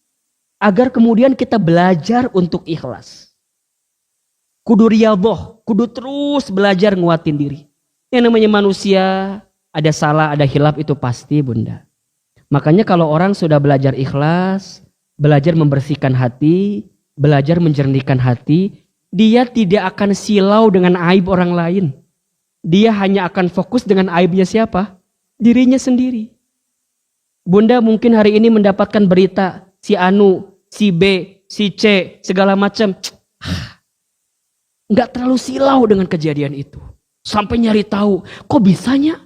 Agar kemudian kita belajar untuk ikhlas. Kudu riyadhah, kudu terus belajar nguatin diri. Yang namanya manusia, ada salah, ada hilaf, itu pasti bunda. Makanya kalau orang sudah belajar ikhlas, belajar membersihkan hati, belajar menjernihkan hati, dia tidak akan silau dengan aib orang lain. Dia hanya akan fokus dengan aibnya siapa? Dirinya sendiri. Bunda mungkin hari ini mendapatkan berita si Anu, si B, si C, segala macam. Nggak terlalu silau dengan kejadian itu. Sampai nyari tahu, kok bisanya?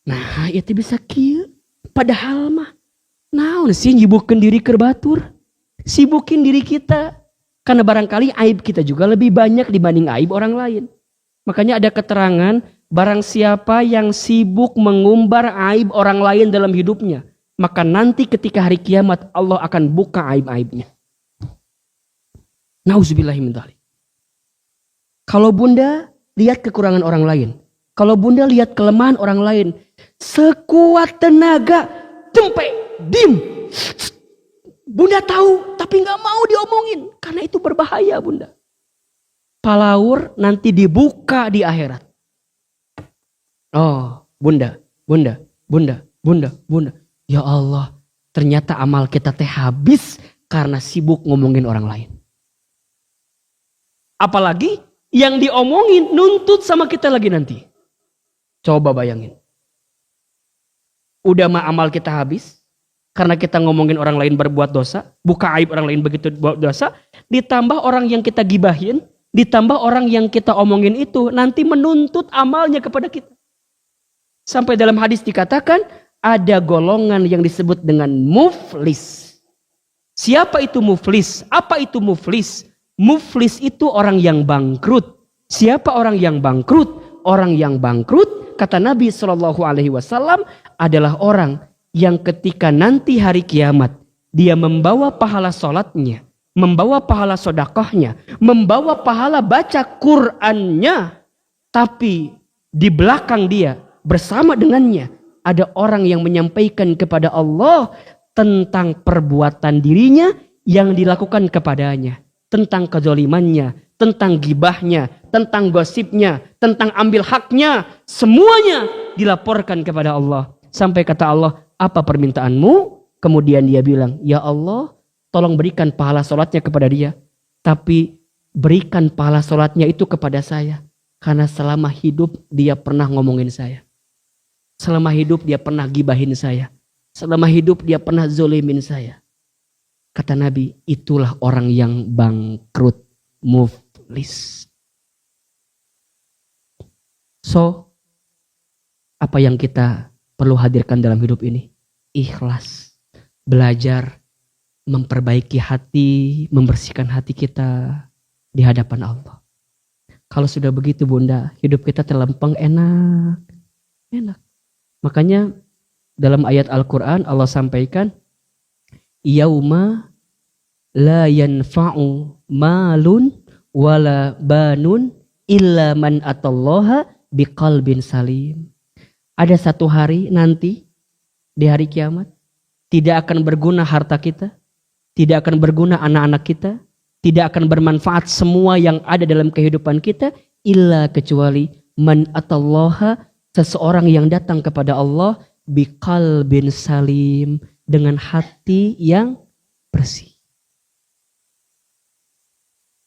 Nah, itu bisa kieu. Padahal mah, naon sih nyibukeun diri keur batur? Sibukin diri kita. Karena barangkali aib kita juga lebih banyak dibanding aib orang lain. Makanya ada keterangan, barang siapa yang sibuk mengumbar aib orang lain dalam hidupnya, maka nanti ketika hari kiamat Allah akan buka aib-aibnya. Nauzubillahi min dzalik. Kalau bunda lihat kekurangan orang lain, kalau bunda lihat kelemahan orang lain, sekuat tenaga, cempe, dim. Bunda tahu, tapi gak mau diomongin, karena itu berbahaya bunda. Palaur nanti dibuka di akhirat. Oh, bunda. Ya Allah, ternyata amal kita teh habis karena sibuk ngomongin orang lain. Apalagi yang diomongin nuntut sama kita lagi nanti. Coba bayangin. Udah mah amal kita habis karena kita ngomongin orang lain berbuat dosa, buka aib orang lain begitu buat dosa, ditambah orang yang kita gibahin, ditambah orang yang kita omongin itu nanti menuntut amalnya kepada kita. Sampai dalam hadis dikatakan ada golongan yang disebut dengan muflis. Siapa itu muflis? Apa itu muflis? Muflis itu orang yang bangkrut. Siapa orang yang bangkrut? Orang yang bangkrut, kata Nabi SAW, adalah orang yang ketika nanti hari kiamat dia membawa pahala sholatnya, membawa pahala sedekahnya, membawa pahala baca Qur'annya, tapi di belakang dia bersama dengannya ada orang yang menyampaikan kepada Allah tentang perbuatan dirinya yang dilakukan kepadanya, tentang kezalimannya, tentang gibahnya, tentang gosipnya, tentang ambil haknya, semuanya dilaporkan kepada Allah. Sampai kata Allah, apa permintaanmu? Kemudian dia bilang, ya Allah, tolong berikan pahala sholatnya kepada dia. Tapi berikan pahala sholatnya itu kepada saya. Karena selama hidup dia pernah ngomongin saya. Selama hidup dia pernah gibahin saya. Selama hidup dia pernah zolimin saya. Kata Nabi, itulah orang yang bangkrut, muflis. So, apa yang kita perlu hadirkan dalam hidup ini? Ikhlas. Belajar memperbaiki hati, membersihkan hati kita di hadapan Allah. Kalau sudah begitu bunda, hidup kita terlempeng enak. Enak. Makanya dalam ayat Al-Quran Allah sampaikan, yauma la yanfa'u malun wala banun illa man atallaha biqalbin salim. Ada satu hari nanti di hari kiamat tidak akan berguna harta kita, tidak akan berguna anak-anak kita, tidak akan bermanfaat semua yang ada dalam kehidupan kita illa kecuali man atallaha, seseorang yang datang kepada Allah biqalbin salim, dengan hati yang bersih.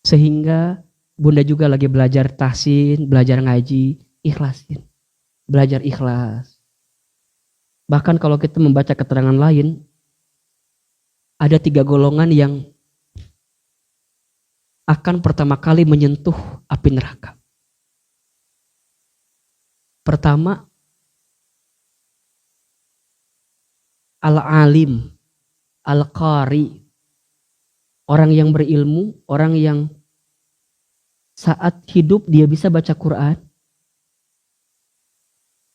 Sehingga Bunda juga lagi belajar tahsin, belajar ngaji, ikhlasin. Belajar ikhlas. Bahkan kalau kita membaca keterangan lain, ada 3 golongan yang akan pertama kali menyentuh api neraka. Pertama, al-alim, al-qari. Orang yang berilmu, orang yang saat hidup dia bisa baca Quran.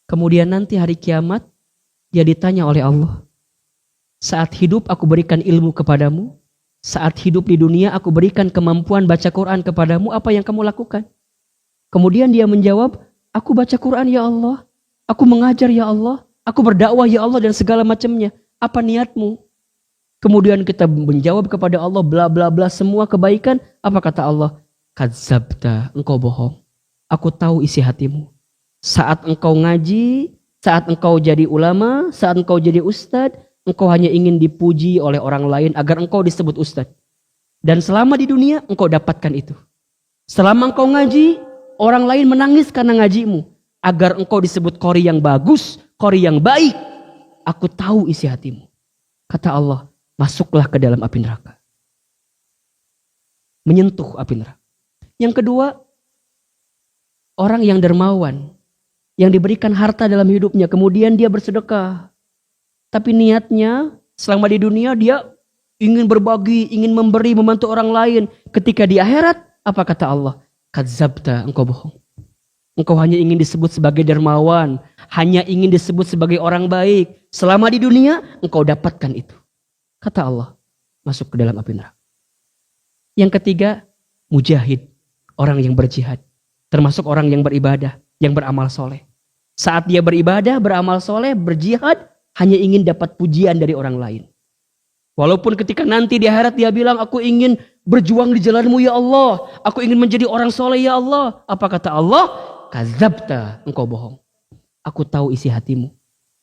Kemudian nanti hari kiamat dia ditanya oleh Allah. Saat hidup aku berikan ilmu kepadamu. Saat hidup di dunia aku berikan kemampuan baca Quran kepadamu. Apa yang kamu lakukan? Kemudian dia menjawab, aku baca Quran ya Allah. Aku mengajar ya Allah. Aku berdakwah ya Allah dan segala macamnya. Apa niatmu? Kemudian kita menjawab kepada Allah bla bla bla semua kebaikan. Apa kata Allah? Kadzabta, engkau bohong. Aku tahu isi hatimu. Saat engkau ngaji, saat engkau jadi ulama, saat engkau jadi ustadz, engkau hanya ingin dipuji oleh orang lain agar engkau disebut ustadz. Dan selama di dunia engkau dapatkan itu. Selama engkau ngaji, orang lain menangis karena ngajimu. Agar engkau disebut qori yang bagus, qori yang baik. Aku tahu isi hatimu. Kata Allah, masuklah ke dalam api neraka. Menyentuh api neraka. Yang kedua, orang yang dermawan. Yang diberikan harta dalam hidupnya. Kemudian dia bersedekah. Tapi niatnya selama di dunia dia ingin berbagi, ingin memberi, membantu orang lain. Ketika di akhirat, apa kata Allah? Kadzabta, engkau bohong. Engkau hanya ingin disebut sebagai dermawan. Hanya ingin disebut sebagai orang baik. Selama di dunia, engkau dapatkan itu. Kata Allah, masuk ke dalam api neraka. Yang ketiga, mujahid. Orang yang berjihad. Termasuk orang yang beribadah, yang beramal soleh. Saat dia beribadah, beramal soleh, berjihad, hanya ingin dapat pujian dari orang lain. Walaupun ketika nanti di akhirat dia bilang, aku ingin berjuang di jalanmu ya Allah. Aku ingin menjadi orang soleh ya Allah. Apa kata Allah? Kadzabta, engkau bohong. Aku tahu isi hatimu.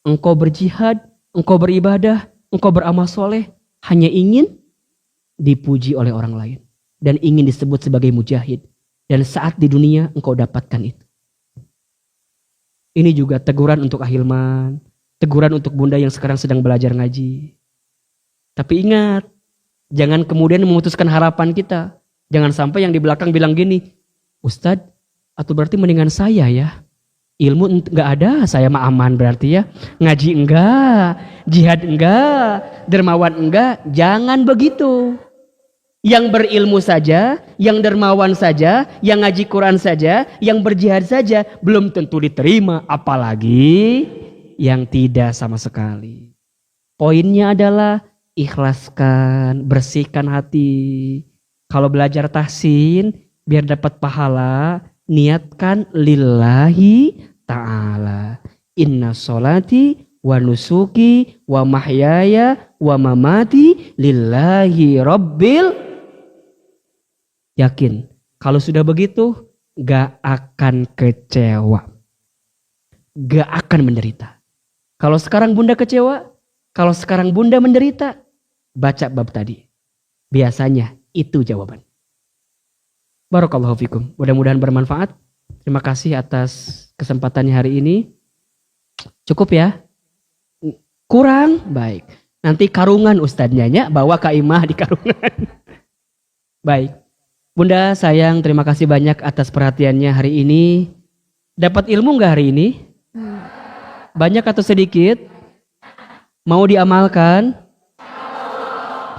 Engkau berjihad, engkau beribadah, engkau beramal soleh, hanya ingin dipuji oleh orang lain. Dan ingin disebut sebagai mujahid. Dan saat di dunia engkau dapatkan itu. Ini juga teguran untuk Ahilman. Teguran untuk Bunda yang sekarang sedang belajar ngaji. Tapi ingat, jangan kemudian memutuskan harapan kita. Jangan sampai yang di belakang bilang gini, Ustadz, atau berarti mendingan saya ya. Ilmu enggak ada, saya mah aman berarti ya. Ngaji enggak, jihad enggak, dermawan enggak. Jangan begitu. Yang berilmu saja, yang dermawan saja, yang ngaji Quran saja, yang berjihad saja belum tentu diterima, apalagi yang tidak sama sekali. Poinnya adalah ikhlaskan, bersihkan hati. Kalau belajar tahsin biar dapat pahala, niatkan lillahi ta'ala. Inna sholati wa nusuki wa mahyaya wa mamati lillahi rabbil. Yakin, kalau sudah begitu gak akan kecewa. Gak akan menderita. Kalau sekarang Bunda kecewa, kalau sekarang Bunda menderita, baca bab tadi. Biasanya itu jawaban. Barakallahu fikum. Mudah-mudahan bermanfaat. Terima kasih atas kesempatannya hari ini. Cukup ya? Kurang? Baik. Nanti karungan ustadznya bawa kaimah di karungan. Baik. Bunda sayang, terima kasih banyak atas perhatiannya hari ini. Dapat ilmu nggak hari ini? Banyak atau sedikit? Mau diamalkan?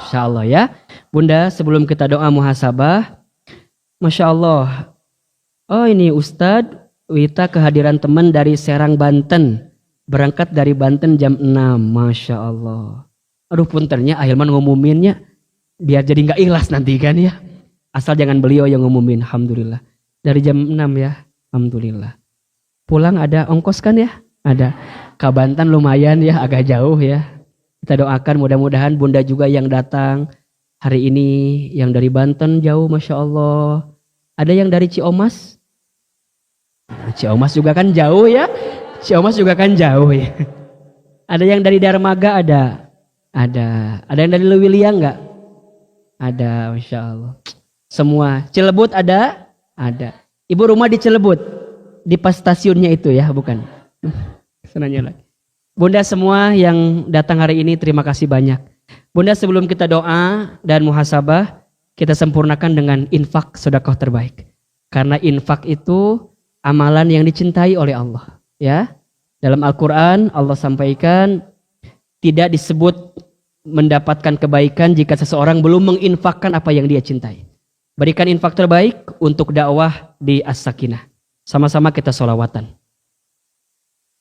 Insya Allah ya. Bunda, sebelum kita doa muhasabah, Masya Allah. Oh ini Ustadz Wita kehadiran teman dari Serang, Banten. Berangkat dari Banten jam 6. Masya Allah. Aduh punternya Ahilman ngumuminnya. Biar jadi nggak ikhlas nanti kan ya. Asal jangan beliau yang ngumumin. Alhamdulillah. Dari jam 6 ya. Alhamdulillah. Pulang ada ongkos kan ya? Ada. Ke Banten lumayan ya. Agak jauh ya. Kita doakan mudah-mudahan Bunda juga yang datang hari ini. Yang dari Banten jauh Masya Allah. Ada yang dari Ciomas? Ciomas juga kan jauh ya. Ciomas juga kan jauh ya. Ada yang dari Darmaga ada. Ada. Ada yang dari Lewilia enggak? Ada, Masya Allah. Semua. Cilebut ada? Ada. Ibu rumah di Cilebut? Di pas stasiunnya itu ya, bukan? Senanya lagi. Bunda semua yang datang hari ini terima kasih banyak. Bunda sebelum kita doa dan muhasabah, kita sempurnakan dengan infak sedekah terbaik. Karena infak itu amalan yang dicintai oleh Allah. Ya, dalam Al-Quran Allah sampaikan tidak disebut mendapatkan kebaikan jika seseorang belum menginfakkan apa yang dia cintai. Berikan infak terbaik untuk dakwah di As-Sakinah. Sama-sama kita sholawatan.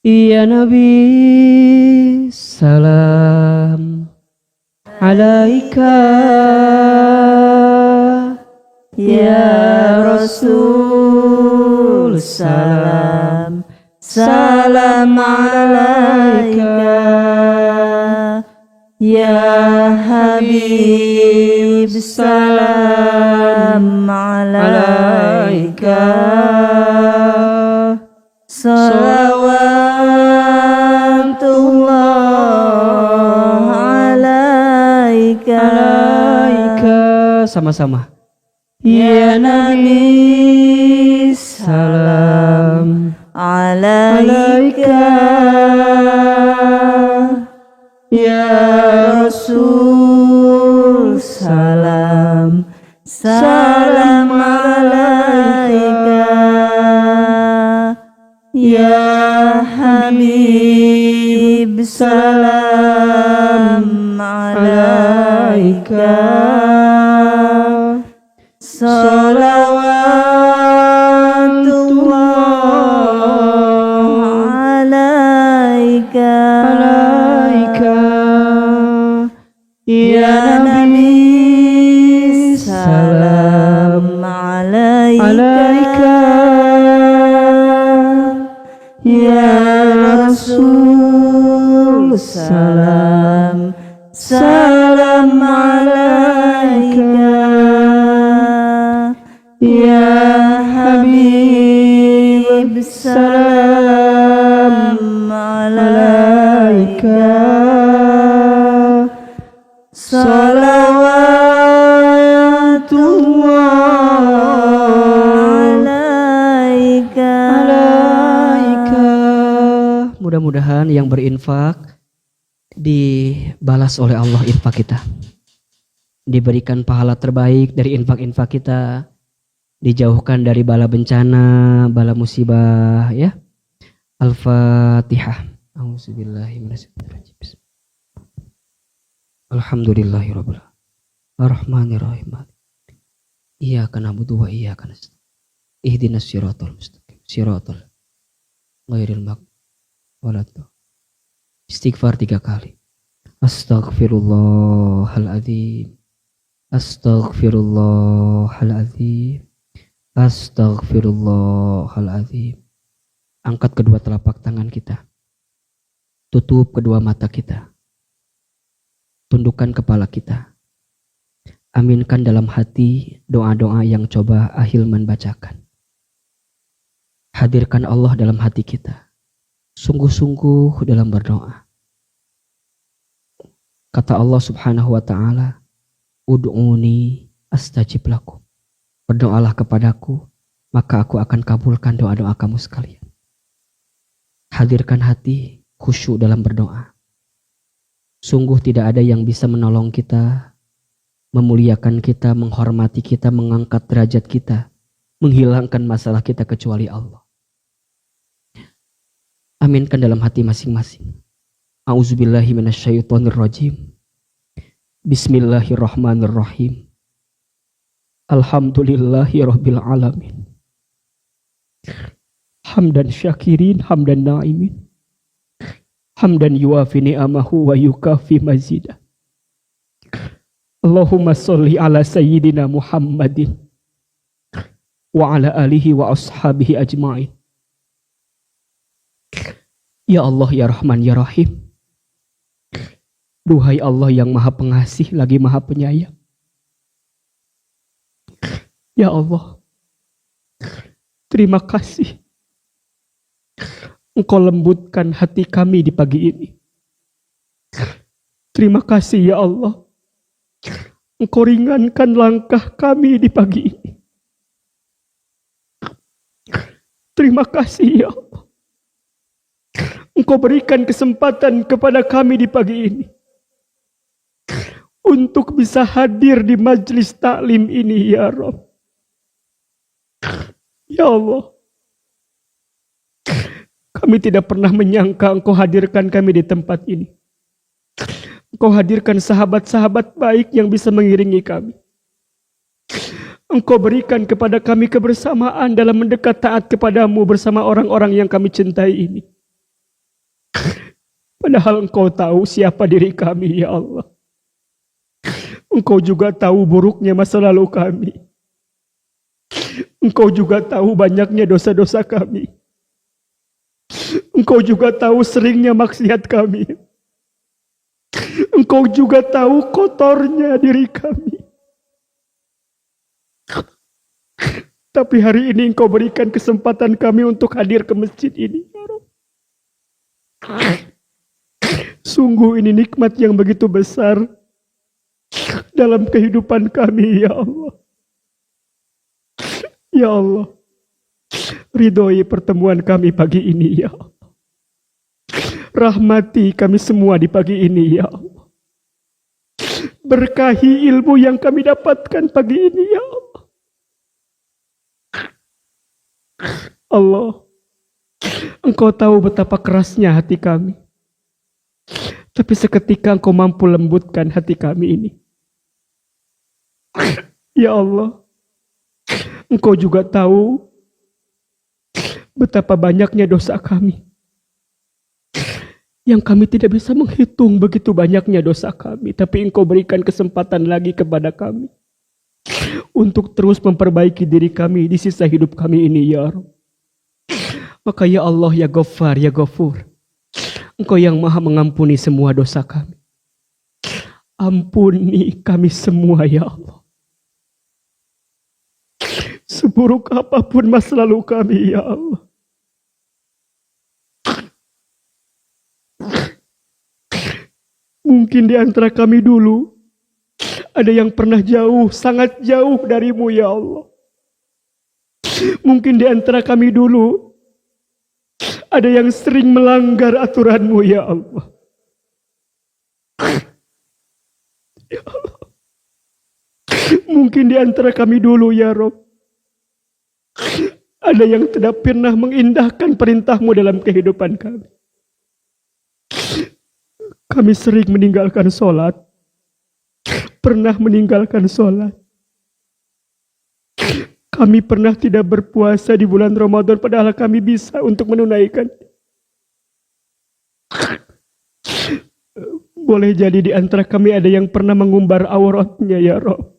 Ya Nabi, salam alaika. Ya Rasul, salam, salam alaika. Ya Habib, salam alaika. Salawatullah alaika. Sama-sama. Ya Nabi, salam alaika. Ya Rasul, salam, salam alaika. Ya Habib, salam alaika. Salawatullah alaika. Ya Nabi, salam alaika. Ya Rasul, salam, salam alaika. Ya Habib, salam alaika. Salawatullah alaika. Mudah-mudahan yang berinfak dibalas oleh Allah infak kita. Diberikan pahala terbaik dari infak-infak kita. Dijauhkan dari bala bencana, bala musibah ya. Al-Fatihah. A'udzubillahiminasyaitonirrajim. Alhamdulillahirabbil alamin. Arrahmanirrahim. Iyyaka na'budu wa iyyaka nasta'in. Ihdinas siratal mustaqim. Siratal ghairil maghdubi waladdallin. Istighfar 3 kali. Astaghfirullahaladzim. Astaghfirullahaladzim. Astaghfirullahaladzim. Angkat kedua telapak tangan kita. Tutup kedua mata kita. Tundukkan kepala kita. Aminkan dalam hati doa-doa yang coba Ahilman bacakan. Hadirkan Allah dalam hati kita. Sungguh-sungguh dalam berdoa. Kata Allah Subhanahu wa ta'ala, Ud'uni astajib lakum. Berdoalah kepadaku, maka aku akan kabulkan doa-doa kamu sekalian. Hadirkan hati khusyuk dalam berdoa. Sungguh tidak ada yang bisa menolong kita, memuliakan kita, menghormati kita, mengangkat derajat kita, menghilangkan masalah kita kecuali Allah. Aminkan dalam hati masing-masing. A'udzubillahi minasyaitonirrajim. Bismillahirrahmanirrahim. Alhamdulillahi rabbil alamin. Hamdan syakirin, hamdan na'imin. Hamdan yuafi ni'amahu wa yukafi mazidah. Allahumma sholli ala sayyidina Muhammadin wa ala alihi wa ashabihi ajma'in. Ya Allah, ya Rahman, ya Rahim. Duhai Allah yang maha pengasih lagi maha penyayang. Ya Allah, terima kasih. Engkau lembutkan hati kami di pagi ini. Terima kasih ya Allah. Engkau ringankan langkah kami di pagi ini. Terima kasih ya Allah. Engkau berikan kesempatan kepada kami di pagi ini untuk bisa hadir di majelis taklim ini ya Rabb. Ya Allah, kami tidak pernah menyangka Engkau hadirkan kami di tempat ini. Engkau hadirkan sahabat-sahabat baik yang bisa mengiringi kami. Engkau berikan kepada kami kebersamaan dalam mendekat taat kepadamu bersama orang-orang yang kami cintai ini. Padahal Engkau tahu siapa diri kami ya Allah. Engkau juga tahu buruknya masa lalu kami. Engkau juga tahu banyaknya dosa-dosa kami. Engkau juga tahu seringnya maksiat kami. Engkau juga tahu kotornya diri kami. Tapi hari ini Engkau berikan kesempatan kami untuk hadir ke masjid ini. Sungguh ini nikmat yang begitu besar dalam kehidupan kami ya Allah. Ya Allah, ridhoi pertemuan kami pagi ini ya Allah. Rahmati kami semua di pagi ini ya Allah. Berkahi ilmu yang kami dapatkan pagi ini ya Allah. Allah, Engkau tahu betapa kerasnya hati kami. Tapi seketika Engkau mampu lembutkan hati kami ini. Ya Allah, Engkau juga tahu betapa banyaknya dosa kami. Yang kami tidak bisa menghitung begitu banyaknya dosa kami. Tapi Engkau berikan kesempatan lagi kepada kami untuk terus memperbaiki diri kami di sisa hidup kami ini ya Rabb. Maka ya Allah, ya Ghaffar, ya Ghafur, Engkau yang maha mengampuni semua dosa kami. Ampuni kami semua ya Allah. Seburuk apapun masa lalu kami ya Allah. Mungkin di antara kami dulu ada yang pernah jauh, sangat jauh darimu ya Allah. Mungkin di antara kami dulu ada yang sering melanggar aturanmu ya Allah. Ya Allah. Mungkin di antara kami dulu ya Rabb ada yang tidak pernah mengindahkan perintahmu dalam kehidupan kami. Kami sering meninggalkan sholat. Pernah meninggalkan sholat. Kami pernah tidak berpuasa di bulan Ramadan padahal kami bisa untuk menunaikan. Boleh jadi di antara kami ada yang pernah mengumbar auratnya ya Rabb.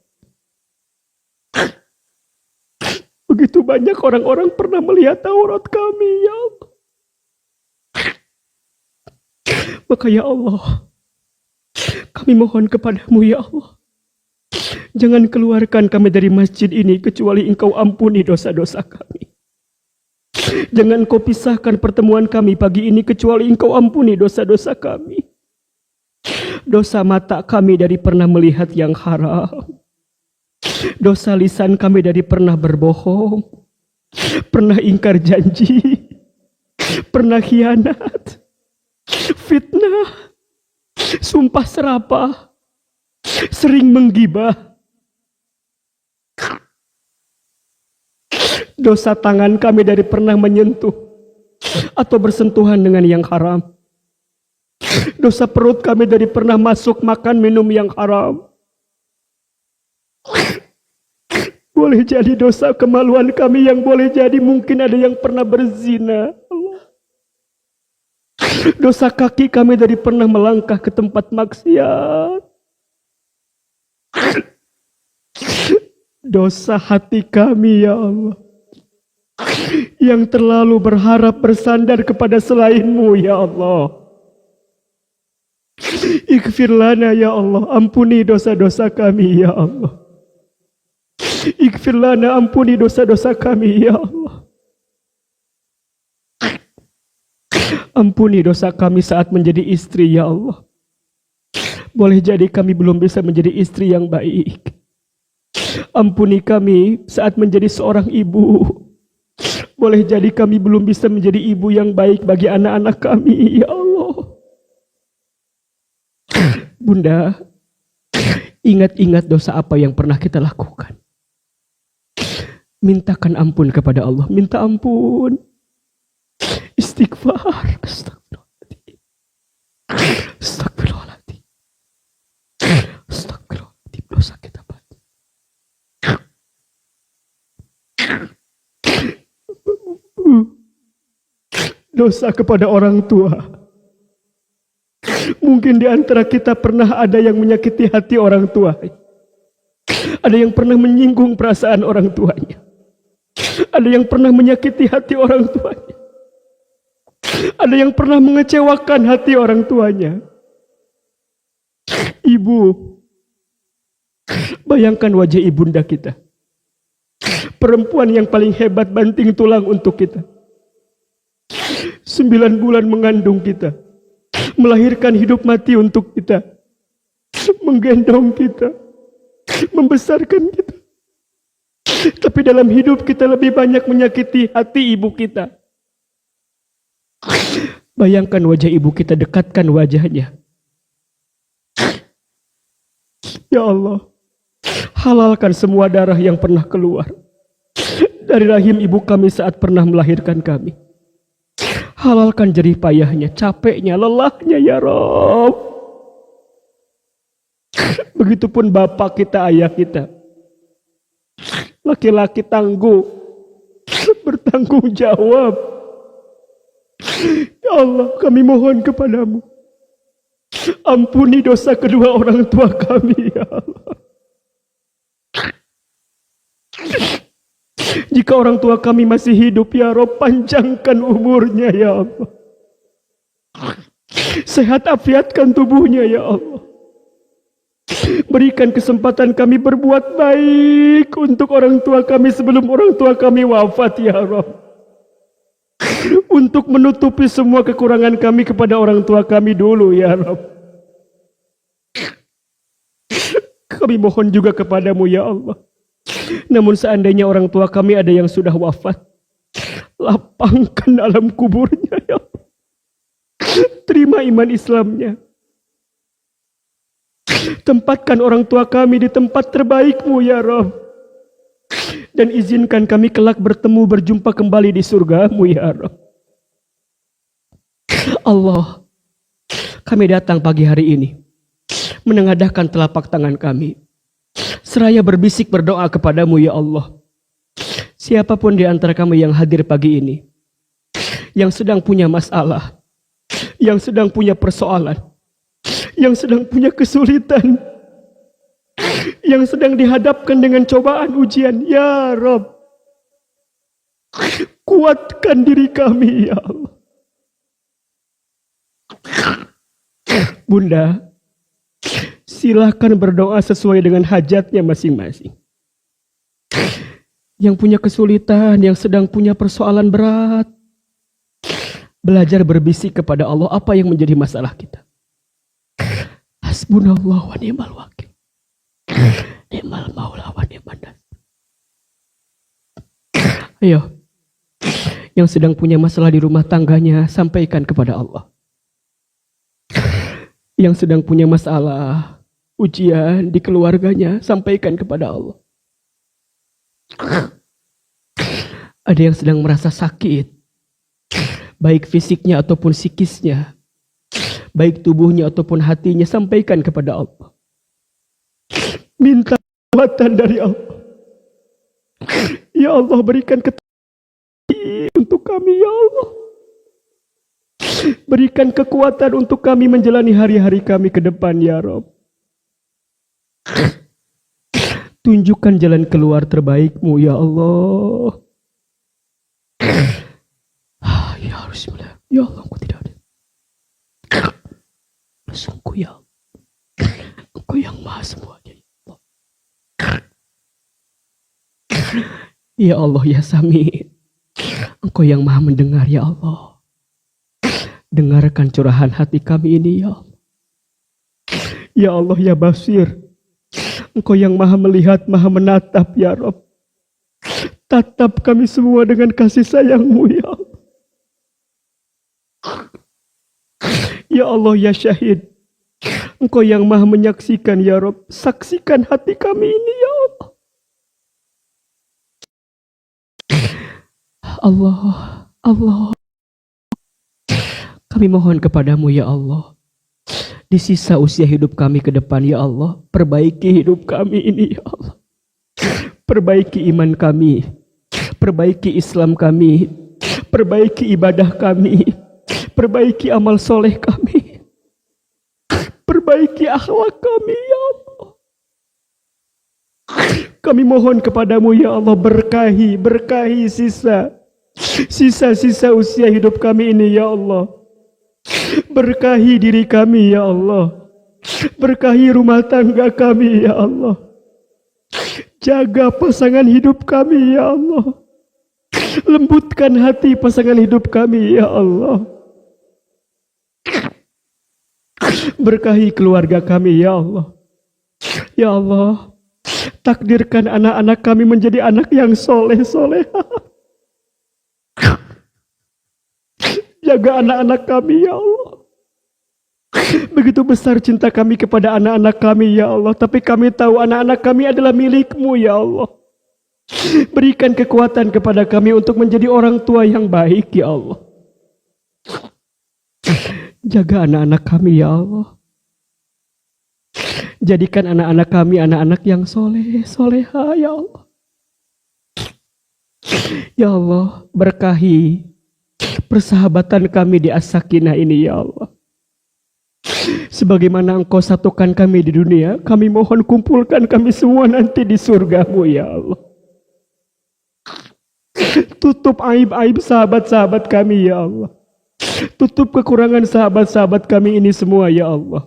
Begitu banyak orang-orang pernah melihat aurat kami ya Allah. Maka ya Allah, kami mohon kepadamu ya Allah. Jangan keluarkan kami dari masjid ini kecuali Engkau ampuni dosa-dosa kami. Jangan Engkau pisahkan pertemuan kami pagi ini kecuali Engkau ampuni dosa-dosa kami. Dosa mata kami dari pernah melihat yang haram. Dosa lisan kami dari pernah berbohong, pernah ingkar janji, pernah khianat, fitnah, sumpah serapah, sering menggibah. Dosa tangan kami dari pernah menyentuh atau bersentuhan dengan yang haram. Dosa perut kami dari pernah masuk makan minum yang haram. Boleh jadi dosa kemaluan kami yang boleh jadi mungkin ada yang pernah berzina. Dosa kaki kami dari pernah melangkah ke tempat maksiat. Dosa hati kami ya Allah, yang terlalu berharap bersandar kepada selain-Mu ya Allah. Ighfir lana ya Allah, ampuni dosa-dosa kami ya Allah. Ighfir lana, ampuni dosa-dosa kami ya Allah. Ampuni dosa kami saat menjadi istri ya Allah. Boleh jadi kami belum bisa menjadi istri yang baik. Ampuni kami saat menjadi seorang ibu. Boleh jadi kami belum bisa menjadi ibu yang baik bagi anak-anak kami, ya Allah. Bunda, ingat-ingat dosa apa yang pernah kita lakukan. Mintakan ampun kepada Allah. Minta ampun. Istighfar. Astagfirullahaladzim. Astagfirullahaladzim. Astagfirullahaladzim. Dosa kita banyak. Dosa kepada orang tua. Mungkin di antara kita pernah ada yang menyakiti hati orang tua. Ada yang pernah menyinggung perasaan orang tuanya. Ada yang pernah menyakiti hati orang tuanya. Ada yang pernah mengecewakan hati orang tuanya. Ibu, bayangkan wajah ibunda kita. Perempuan yang paling hebat banting tulang untuk kita. 9 bulan mengandung kita. Melahirkan hidup mati untuk kita. Menggendong kita. Membesarkan kita. Tapi dalam hidup kita lebih banyak menyakiti hati ibu kita. Bayangkan wajah ibu kita, dekatkan wajahnya. Ya Allah, halalkan semua darah yang pernah keluar dari rahim ibu kami saat pernah melahirkan kami. Halalkan jerih payahnya, capeknya, lelahnya, ya Rabb. Begitupun bapak kita, ayah kita. Laki-laki tangguh, bertanggung jawab. Ya Allah, kami mohon kepadamu. Ampuni dosa kedua orang tua kami, ya Allah. Jika orang tua kami masih hidup, ya Rabb, panjangkan umurnya, ya Allah. Sehat afiatkan tubuhnya, ya Allah. Berikan kesempatan kami berbuat baik untuk orang tua kami sebelum orang tua kami wafat, ya Rabb. Untuk menutupi semua kekurangan kami kepada orang tua kami dulu, ya Rabb. Kami mohon juga kepadamu, ya Allah. Namun seandainya orang tua kami ada yang sudah wafat, lapangkan alam kuburnya, ya Allah. Terima iman Islamnya. Tempatkan orang tua kami di tempat terbaik-Mu, ya Rabb. Dan izinkan kami kelak bertemu berjumpa kembali di surga-Mu, ya Rabb. Allah, kami datang pagi hari ini menengadahkan telapak tangan kami, seraya berbisik berdoa kepadamu, ya Allah. Siapapun di antara kami yang hadir pagi ini, yang sedang punya masalah, yang sedang punya persoalan, yang sedang punya kesulitan, yang sedang dihadapkan dengan cobaan ujian, ya Rabb, kuatkan diri kami, ya Allah. Bunda, silakan berdoa sesuai dengan hajatnya masing-masing. Yang punya kesulitan, yang sedang punya persoalan berat, belajar berbisik kepada Allah apa yang menjadi masalah kita. Hasbunallah wa ni'mal wakil. Ni'mal maula wa ni'man nasir. Ayo, yang sedang punya masalah di rumah tangganya, sampaikan kepada Allah. Yang sedang punya masalah, ujian di keluarganya, sampaikan kepada Allah. Ada yang sedang merasa sakit, baik fisiknya ataupun psikisnya, baik tubuhnya ataupun hatinya, sampaikan kepada Allah. Minta kekuatan dari Allah. Ya Allah, berikan ketabahan untuk kami, ya Allah. Berikan kekuatan untuk kami menjalani hari-hari kami ke depan, ya Rabb. Tunjukkan jalan keluar terbaik-Mu, ya Allah. Ya Bismillah. Ya Allah, Engkau tidak ada. Sungguh, ya Allah, Engkau yang maha semuanya, ya Allah. Ya Allah, ya Sami, Engkau yang maha mendengar, ya Allah. Dengarkan curahan hati kami ini, ya Allah. Ya Allah ya Basir, Engkau yang maha melihat, maha menatap ya Rabb. Tatap kami semua dengan kasih sayang-Mu ya Allah. Ya Allah ya Syahid, Engkau yang maha menyaksikan ya Rabb. Saksikan hati kami ini ya Allah. Allah, kami mohon kepadamu ya Allah. Di sisa usia hidup kami ke depan ya Allah, perbaiki hidup kami ini ya Allah. Perbaiki iman kami, perbaiki Islam kami, perbaiki ibadah kami, perbaiki amal soleh kami, perbaiki akhlak kami ya Allah. Kami mohon kepadamu ya Allah, berkahi sisa-sisa usia hidup kami ini ya Allah. Berkahi diri kami ya Allah. Berkahi rumah tangga kami ya Allah. Jaga pasangan hidup kami ya Allah. Lembutkan hati pasangan hidup kami ya Allah. Berkahi keluarga kami ya Allah. Ya Allah, takdirkan anak-anak kami menjadi anak yang soleh-solehah. Jaga anak-anak kami ya Allah. Begitu besar cinta kami kepada anak-anak kami ya Allah. Tapi kami tahu anak-anak kami adalah milik-Mu ya Allah. Berikan kekuatan kepada kami untuk menjadi orang tua yang baik ya Allah. Jaga anak-anak kami ya Allah. Jadikan anak-anak kami anak-anak yang soleh, soleha ya Allah. Ya Allah, berkahi persahabatan kami di As-Sakinah ini ya Allah. Sebagaimana Engkau satukan kami di dunia, kami mohon kumpulkan kami semua nanti di surga-Mu ya Allah. Tutup aib-aib sahabat-sahabat kami ya Allah. Tutup kekurangan sahabat-sahabat kami ini semua ya Allah.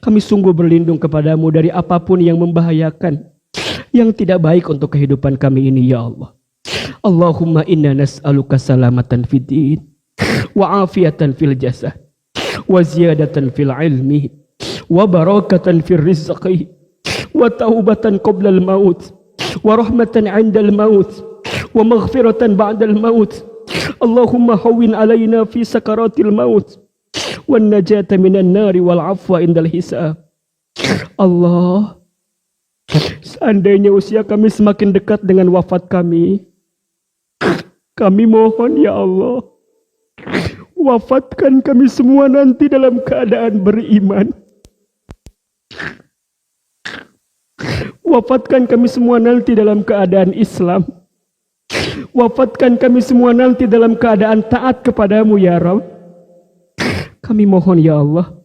Kami sungguh berlindung kepadamu dari apapun yang membahayakan, yang tidak baik untuk kehidupan kami ini ya Allah. Allahumma inna nas'aluka salamatan fid din wa afiyatan fil jasad wa ziyadatan fil ilmi wa barakatan fil rizqi wa taubatan qabla al maut wa rahmatan 'inda al maut wa maghfiratan ba'da al maut. Allahumma hawwin 'alaina fi sakaratil maut wan najata minan nari wal 'afwa indal hisab. Allah, seandainya usia kami semakin dekat dengan wafat kami, kami mohon ya Allah, wafatkan kami semua nanti dalam keadaan beriman. Wafatkan kami semua nanti dalam keadaan Islam. Wafatkan kami semua nanti dalam keadaan taat kepadamu ya Rabb. Kami mohon ya Allah,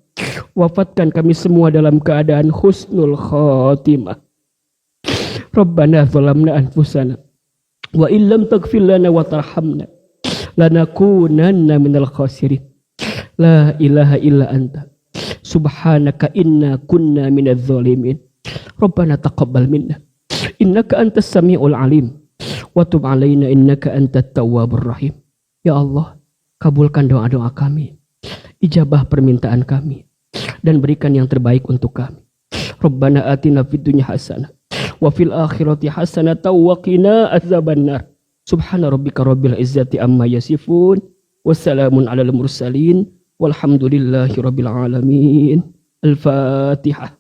wafatkan kami semua dalam keadaan husnul khatimah. Rabbana zalamna anfusana wa illam taghfir lana wa tarhamna lanakunanna minal khasirin. La ilaha illa anta subhanaka inna kunna minadz zalimin. Rabbana taqabbal minna innaka antas samiul alim wa tub alaina innaka antat tawwabur rahim. Ya Allah, kabulkan doa-doa kami, ijabah permintaan kami, dan berikan yang terbaik untuk kami. Rabbana atina fid dunya hasanah wa fil akhirati hasanatan wa qina adzabannar. Subhana rabbika rabbil izzati amma yasifun wassalamun alal mursalin walhamdulillahi rabbil alamin. Al-Fatihah.